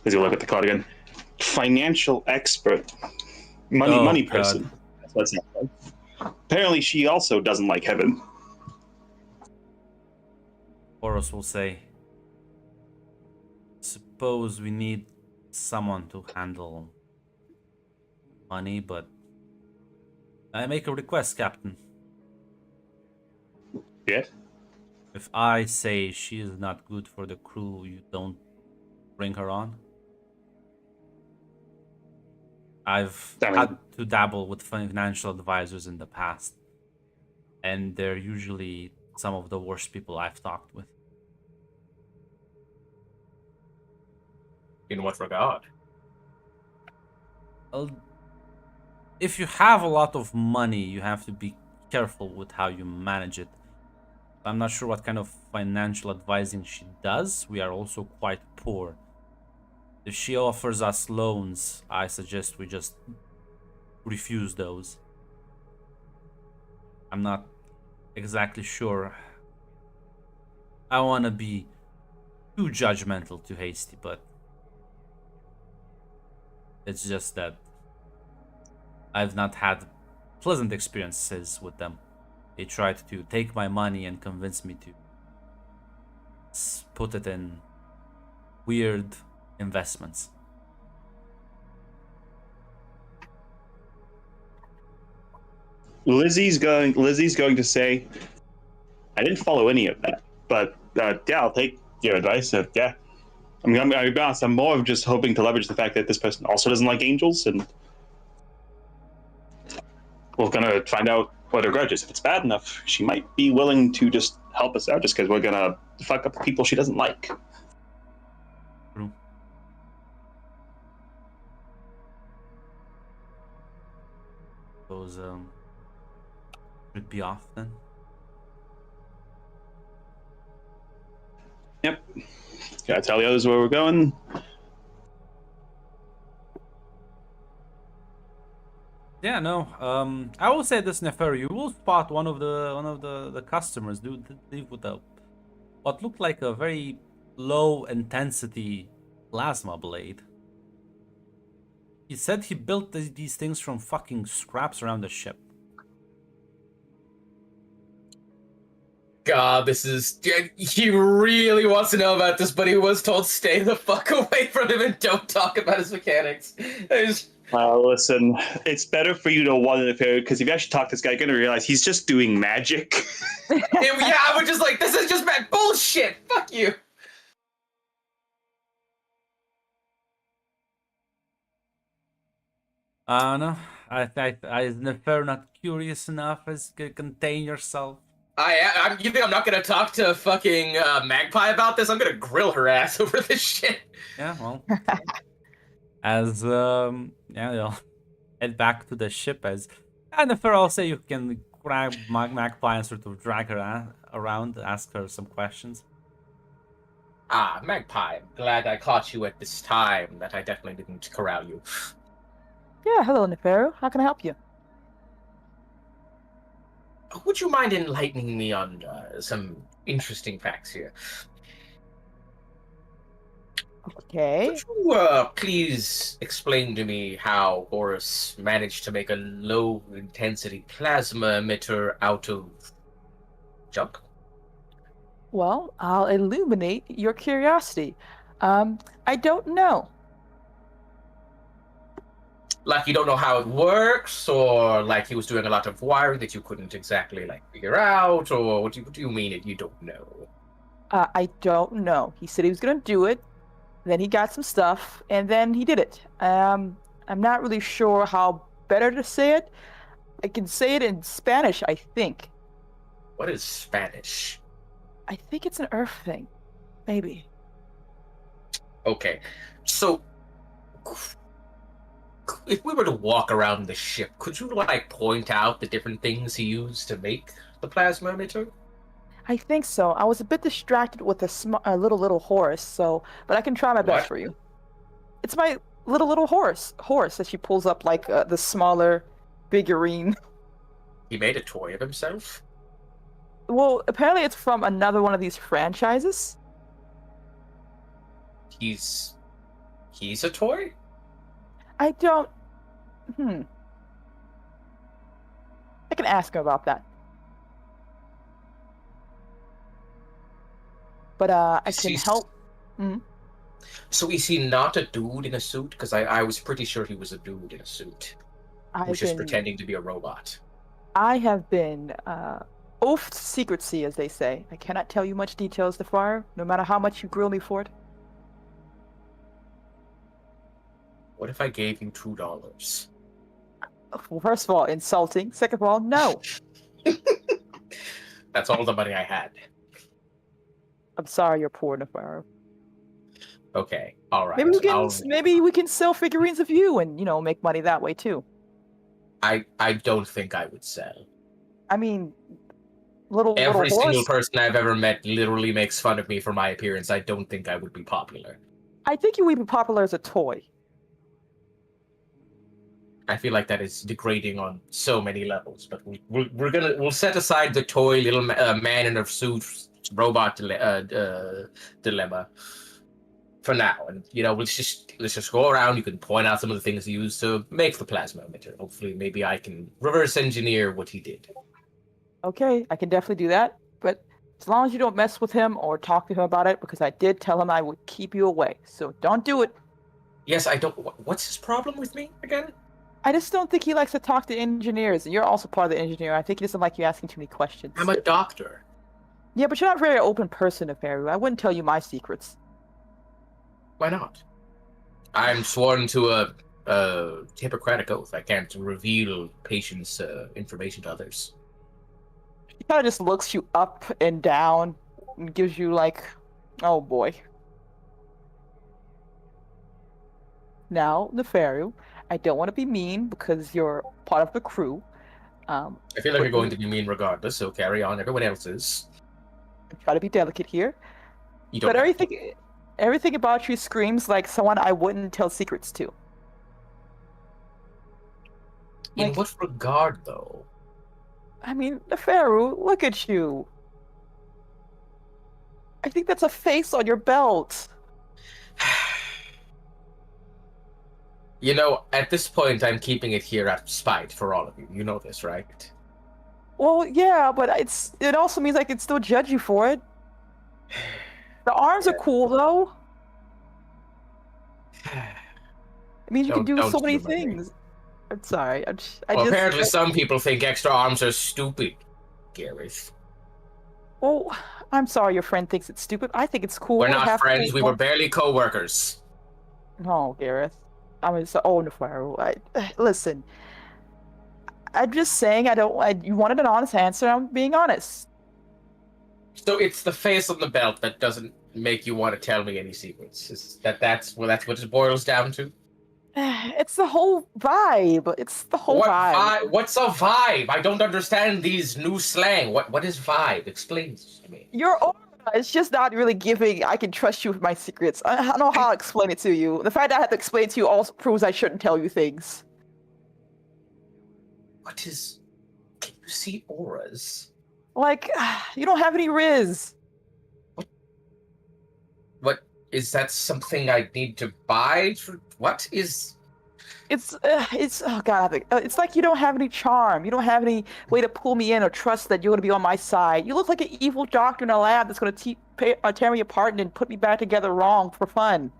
Let's look at the card again. Financial expert, money God. person. That's what it sounds like. Apparently, she also doesn't like heaven. Horus will say, suppose we need someone to handle money, but I make a request, Captain. Yeah. If I say she is not good for the crew, you don't bring her on? I've had to dabble with financial advisors in the past, and they're usually some of the worst people I've talked with. In what regard? Well, if you have a lot of money, you have to be careful with how you manage it. I'm not sure what kind of financial advising she does. We are also quite poor. If she offers us loans, I suggest we just refuse those. I'm not exactly sure. I want to be too judgmental, too hasty, but it's just that I've not had pleasant experiences with them. They tried to take my money and convince me to put it in weird investments. Lizzie's going to say, I didn't follow any of that, but yeah, I'll take your advice. Yeah, I'm gonna be honest. I'm more of just hoping to leverage the fact that this person also doesn't like angels, and we're gonna find out what her grudge is. If it's bad enough, she might be willing to just help us out, just because we're gonna fuck up the people she doesn't like. True. Those should be off then. Yep. Gotta tell the others where we're going. Yeah, no. I will say this, Nefer. You will spot one of the customers do leave with a what looked like a very low intensity plasma blade. He said he built these things from fucking scraps around the ship. God, this is. He really wants to know about this, but he was told stay the fuck away from him and don't talk about his mechanics. Listen, it's better for you to want to interfere, because if you actually talk to this guy, you're gonna realize he's just doing magic. Yeah, we're just like, this is just mad bullshit. Fuck you. No. I Nefer not curious enough as to contain yourself. You think I'm not gonna talk to fucking Magpie about this? I'm gonna grill her ass over this shit. Yeah, well. As they'll head back to the ship as Nefer, I'll say you can grab Magpie and sort of drag her around, ask her some questions. Ah, Magpie, I'm glad I caught you at this time that I definitely didn't corral you. Yeah, hello, Neferu. How can I help you? Would you mind enlightening me on some interesting facts here? Okay. Could you please explain to me how Horus managed to make a low-intensity plasma emitter out of junk? Well, I'll illuminate your curiosity. I don't know. Like you don't know how it works, or like he was doing a lot of wiring that you couldn't exactly like figure out, or what do you mean it you don't know? I don't know. He said he was gonna do it, then he got some stuff, and then he did it. I'm not really sure how better to say it. I can say it in Spanish, I think. What is Spanish? I think it's an Earth thing. Maybe. Okay, so if we were to walk around the ship, could you like point out the different things he used to make the plasma emitter? I think so. I was a bit distracted with a little horse, so but I can try my best What? for you. It's my little horse that she pulls up like the smaller figurine. He made a toy of himself. Well, apparently it's from another one of these franchises. He's a toy. I don't. I can ask him about that. But I can He's- help. So is he not a dude in a suit? Because I was pretty sure he was a dude in a suit. He I've was just been. pretending to be a robot. I have been oathed secrecy, as they say. I cannot tell you much details, Defar, no matter how much you grill me for it. What if I gave you $2? Well, first of all, insulting. Second of all, no. That's all the money I had. I'm sorry, you're poor, Defar. Okay, all right. Maybe we can sell figurines of you and make money that way too. I don't think I would sell. I mean, little Every horse. single person I've ever met literally makes fun of me for my appearance. I don't think I would be popular. I think you would be popular as a toy. I feel like that is degrading on so many levels. But we'll set aside the toy little man in a suit robot dilemma for now, and let's just go around. You can point out some of the things he used to make the plasma emitter. Hopefully, maybe I can reverse engineer what he did. Okay, I can definitely do that, but as long as you don't mess with him or talk to him about it, because I did tell him I would keep you away, so don't do it. Yes, I don't. What's his problem with me again? I just don't think he likes to talk to engineers, and you're also part of the engineer. I think he doesn't like you asking too many questions. I'm a doctor. Yeah, but you're not a very open person, Afaru. I wouldn't tell you my secrets. Why not? I'm sworn to a Hippocratic oath. I can't reveal patients' information to others. He kind of just looks you up and down and gives you like, oh boy. Now, Nefaru, I don't want to be mean because you're part of the crew. I feel like you're going to be mean regardless, so carry on. Everyone else is. Try to be delicate here. You don't But have to. everything about you screams like someone I wouldn't tell secrets to. In like- what regard, though? I mean, Nefaru, look at you. I think that's a face on your belt. At this point, I'm keeping it here out of spite for all of you. You know this, right? Well, yeah, but it also means I can still judge you for it. The arms are cool, though. It means you can do Don't so many humor me. things. I'm sorry. Apparently some people think extra arms are stupid, Gareth. Well, I'm sorry your friend thinks it's stupid. I think it's cool. We're to not have friends. We were people- barely co-workers. No, Gareth. I mean, so Nefaru. Listen. I'm just saying you wanted an honest answer. I'm being honest. So it's the face on the belt that doesn't make you want to tell me any secrets. That's what it boils down to? It's the whole vibe. It's the whole vibe. What's a vibe? I don't understand these new slang. What is vibe? Explain this to me. Your aura is just not really giving. I can trust you with my secrets. I don't know how to explain it to you. The fact that I have to explain it to you also proves I shouldn't tell you things. What is... Can you see auras? Like, you don't have any Riz. What is that something I need to buy? What is... It's oh god, it's like you don't have any charm. You don't have any way to pull me in or trust that you're gonna be on my side. You look like an evil doctor in a lab that's gonna tear me apart and then put me back together wrong for fun.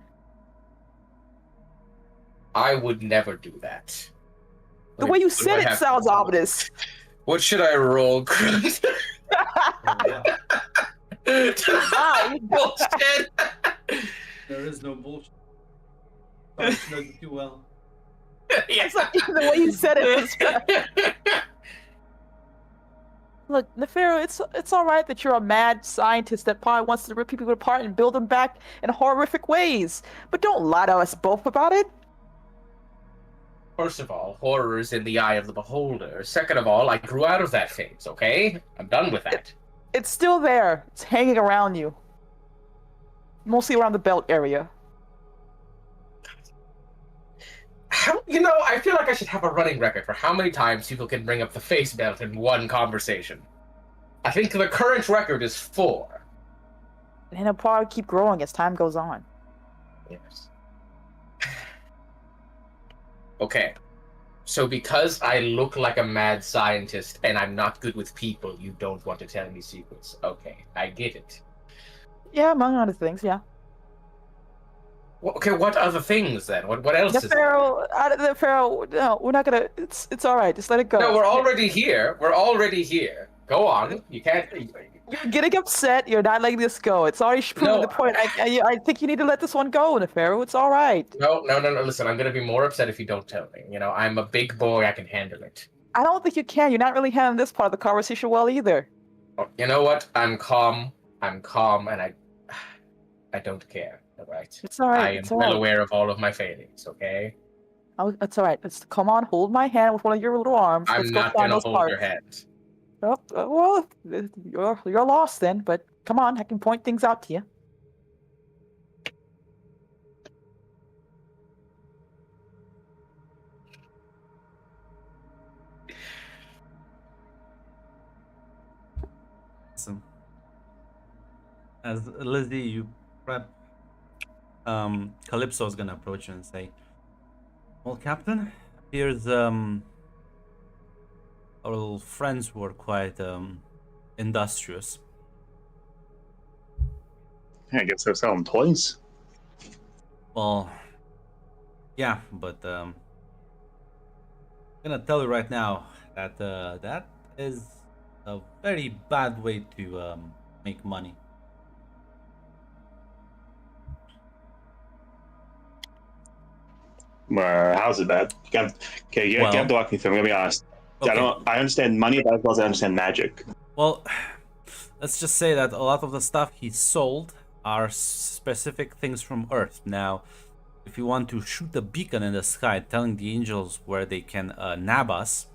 I would never do that. The What way do- you what do said I it have- sounds ominous. What should I roll? Why? Bullshit. There is no bullshit. It's not too well. It's like the way you said it was. Look, Nefero, it's all right that you're a mad scientist that probably wants to rip people apart and build them back in horrific ways, but don't lie to us both about it. First of all, horror is in the eye of the beholder. Second of all, I grew out of that phase, okay? I'm done with that. It's still there. It's hanging around you. Mostly around the belt area. I feel like I should have a running record for how many times people can bring up the face belt in one conversation. I think the current record is 4. And it'll probably keep growing as time goes on. Yes. Okay. So because I look like a mad scientist and I'm not good with people, you don't want to tell me secrets. Okay, I get it. Yeah, among other things, yeah. Well, okay, what other things then? What else The is there? Pharaoh, no, we're not gonna. It's all right. Just let it go. No, we're already here. We're already here. Go on. You can't. You're getting upset. You're not letting this go. It's already proven No, the point. I think you need to let this one go, Nefero. It's all right. No. Listen, I'm gonna be more upset if you don't tell me. I'm a big boy. I can handle it. I don't think you can. You're not really handling this part of the conversation well either. Oh, you know what? I'm calm, and I don't care. All right. It's all right. I am It's all well right. aware of all of my failings. Okay. Oh, it's all right. Let's come on. Hold my hand with one of your little arms. I'm Let's go not find gonna those hold parts. your hand. Oh, well, you're lost then. But come on, I can point things out to you. Awesome. As Lizzie, you prep. Calypso's gonna approach you and say, "Well, Captain, here's our little friends who are quite industrious. I guess they're selling toys. Well, yeah, but I'm gonna tell you right now that that is a very bad way to make money." How's it bad? You have to walk me through. I'm gonna be honest. Okay. I understand money about as well as I understand magic. Well, let's just say that a lot of the stuff he sold are specific things from Earth. Now, if you want to shoot a beacon in the sky telling the angels where they can nab us,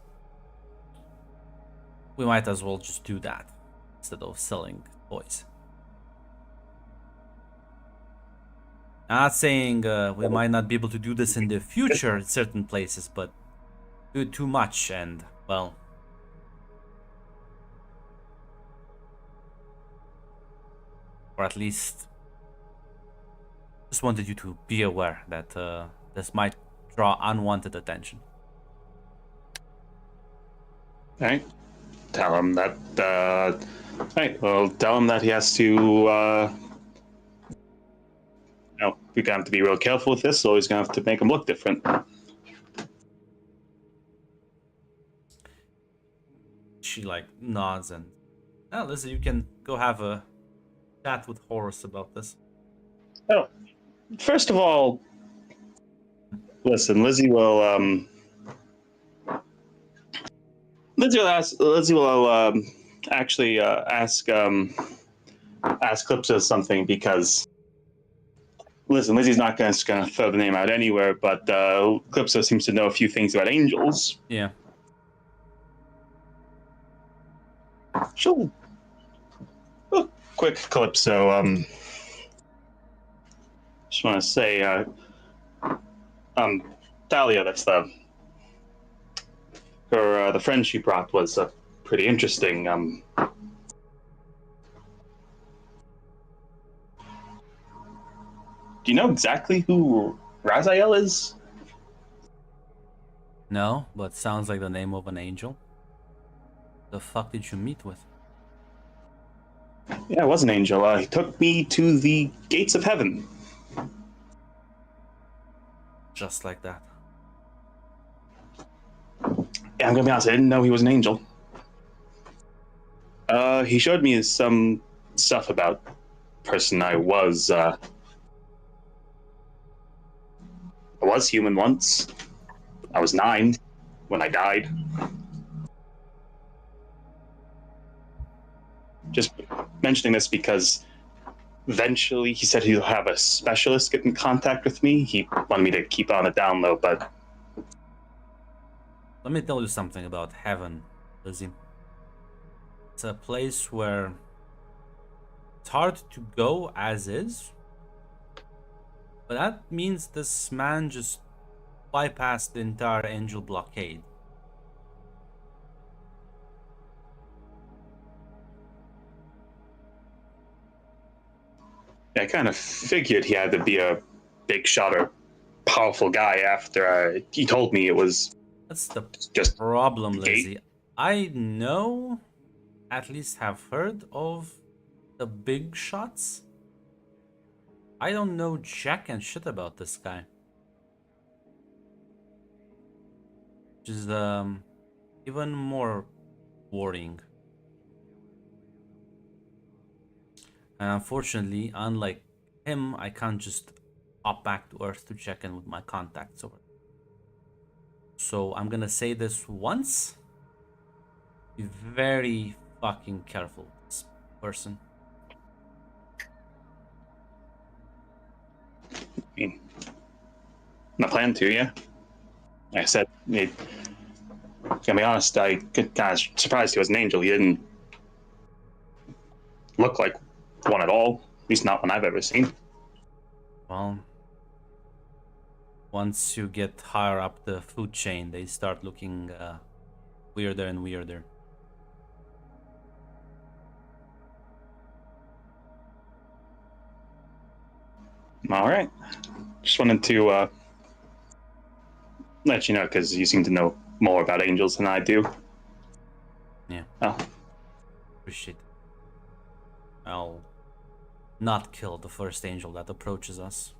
we might as well just do that instead of selling toys. I'm not saying we might not be able to do this in the future in certain places, but do it too much and, well, or at least just wanted you to be aware that this might draw unwanted attention. Alright. Tell him that alright, well tell him that he has to we're gonna have to be real careful with this, so he's gonna have to make him look different. She like nods and, oh, Lizzie, you can go have a chat with Horus about this. Oh. First of all, listen, Lizzie will actually ask Clipsa something, because listen, Lizzie's not gonna throw the name out anywhere, but Clipsa seems to know a few things about angels. Yeah. She'll quick Calypso, just want to say, Thalia, that's the friend she brought was pretty interesting. Do you know exactly who Raziel is? No, but sounds like the name of an angel. The fuck did you meet with? Yeah, it was an angel. He took me to the gates of heaven. Just like that. Yeah, I'm gonna be honest, I didn't know he was an angel. He showed me some stuff about person I was. I was human once. I was 9 when I died. Just mentioning this because eventually he said he'll have a specialist get in contact with me. He wanted me to keep on a down low, but Let me tell you something about heaven, Lizzie. It's a place where it's hard to go as is. But that means this man just bypassed the entire angel blockade. I kind of figured he had to be a big shot or powerful guy after he told me it was That's the just problem, gate. Lizzie. I know, at least have heard of the big shots. I don't know jack and shit about this guy. Which is even more worrying. And unfortunately, unlike him, I can't just hop back to Earth to check in with my contacts over. So I'm gonna say this once. Be very fucking careful, this person. I mean, not planning to, yeah. Like I said, gonna be honest, I get kind of surprised he was an angel. He didn't look like one at all. At least not one I've ever seen. Well, once you get higher up the food chain, they start looking weirder and weirder. All right. Just wanted to let you know because you seem to know more about angels than I do. Yeah, Oh, appreciate it. I'll not kill the first angel that approaches us.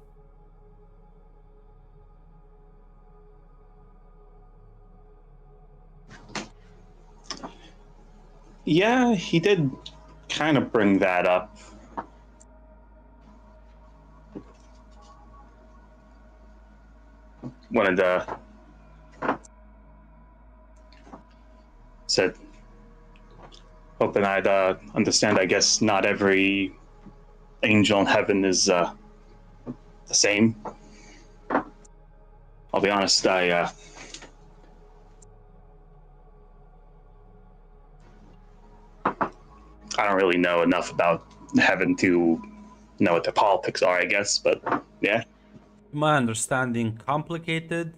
yeah, he did kind of bring that up. Wanted to said hoping I'd understand. I guess not every angel in heaven is the same. I'll be honest, I don't really know enough about heaven to know what the politics are, I guess, but yeah. To my understanding, complicated,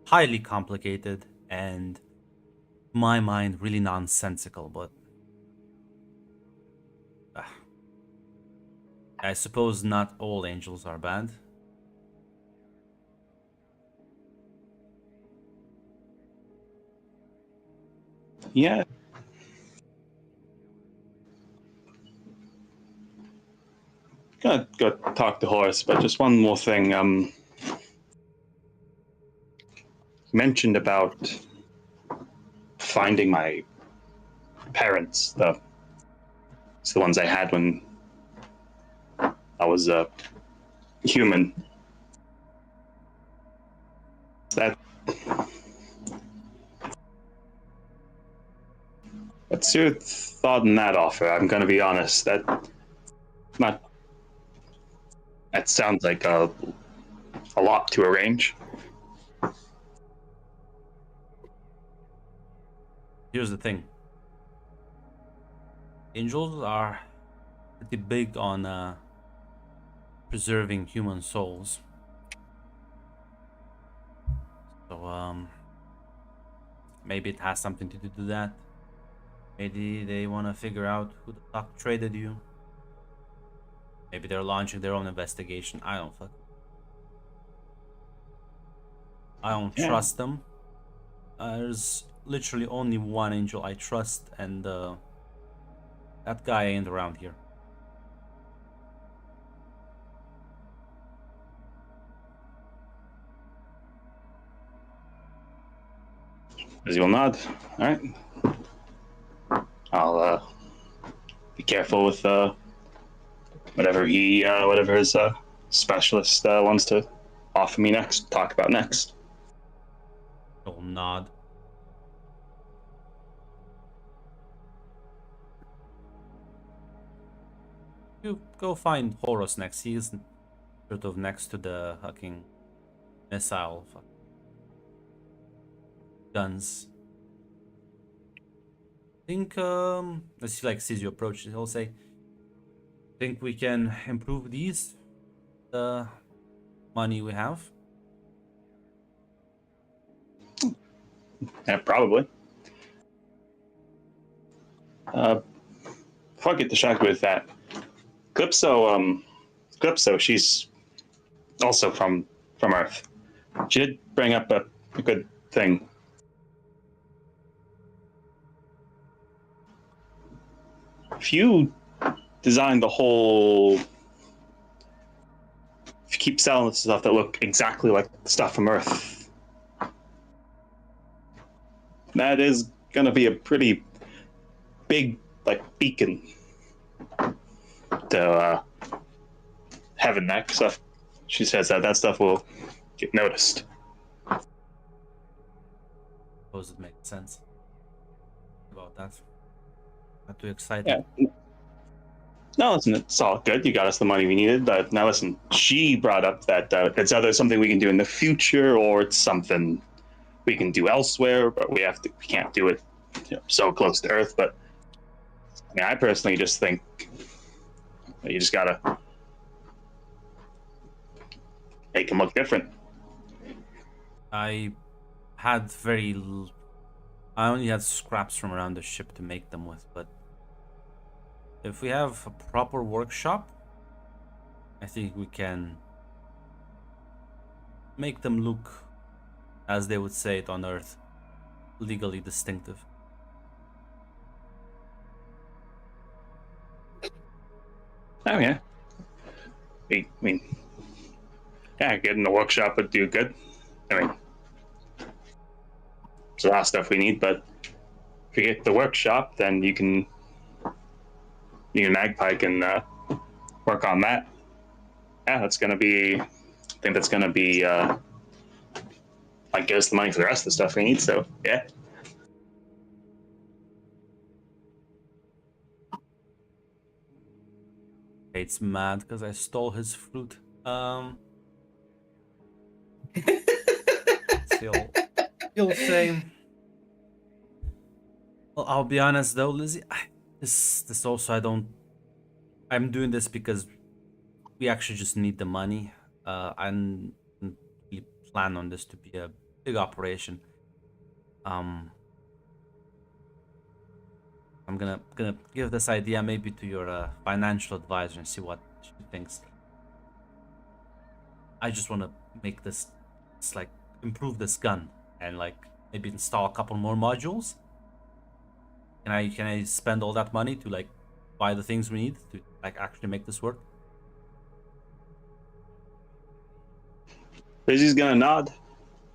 highly complicated, and in my mind, really nonsensical, but I suppose not all angels are bad. Yeah. Gonna go talk to Horace, but just one more thing. You mentioned about finding my parents, it's the ones I had when I was a human. That what's your thought on that offer? I'm gonna be honest. Not that sounds like a lot to arrange. Here's the thing. Angels are pretty big on preserving human souls. So maybe it has something to do with that. Maybe they want to figure out who the fuck traded you. Maybe they're launching their own investigation. I don't fuck. I don't Yeah. trust them. There's literally only one angel I trust, and that guy ain't around here. As you'll nod. All right. I'll be careful with whatever his specialist wants to offer me next. Talk about next. He'll nod. You go find Horus next. He's sort of next to the fucking missile guns. Think as he like sees you approach, he'll say, "Think we can improve these? The money we have." Yeah, probably. Before I get distracted with that, Calypso, she's also from Earth. She did bring up a good thing. If you design the whole, if you keep selling the stuff that look exactly like the stuff from Earth, that is gonna be a pretty big like beacon to heaven. That stuff, she says that stuff will get noticed. Suppose it makes sense about that. Not too excited. Yeah. No, listen, it's all good. You got us the money we needed, but now listen, she brought up that it's either something we can do in the future or it's something we can do elsewhere, but we can't do it so close to Earth. But I mean, I personally just think that you just gotta make them look different. I only had scraps from around the ship to make them with, but if we have a proper workshop, I think we can make them look, as they would say it on Earth, legally distinctive. Oh yeah. I mean, yeah, getting the workshop would do good. I mean, there's a lot of stuff we need, but if you get the workshop, then you and Magpie can work on that. Yeah, that's gonna be. I think that's gonna be like give us the money for the rest of the stuff we need. So yeah. Kate's mad because I stole his fruit. He'll say, well, I'll be honest though, Lizzie. This also I'm doing this because we actually just need the money. I didn't really plan on this to be a big operation. I'm gonna give this idea maybe to your financial advisor and see what she thinks. I just want to make this, it's like improve this gun and like maybe install a couple more modules. Can I spend all that money to like buy the things we need to like actually make this work? Lizzie's gonna nod.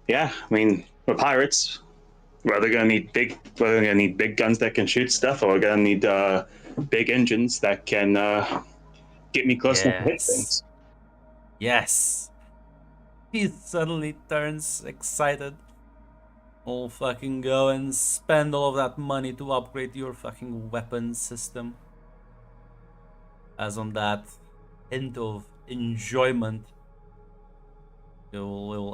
Yeah, I mean, we're pirates. We're either gonna need big guns that can shoot stuff, or we're gonna need big engines that can get me close enough to hit things. Yes. He suddenly turns excited. We'll fucking go and spend all of that money to upgrade your fucking weapon system. As on that hint of enjoyment, it will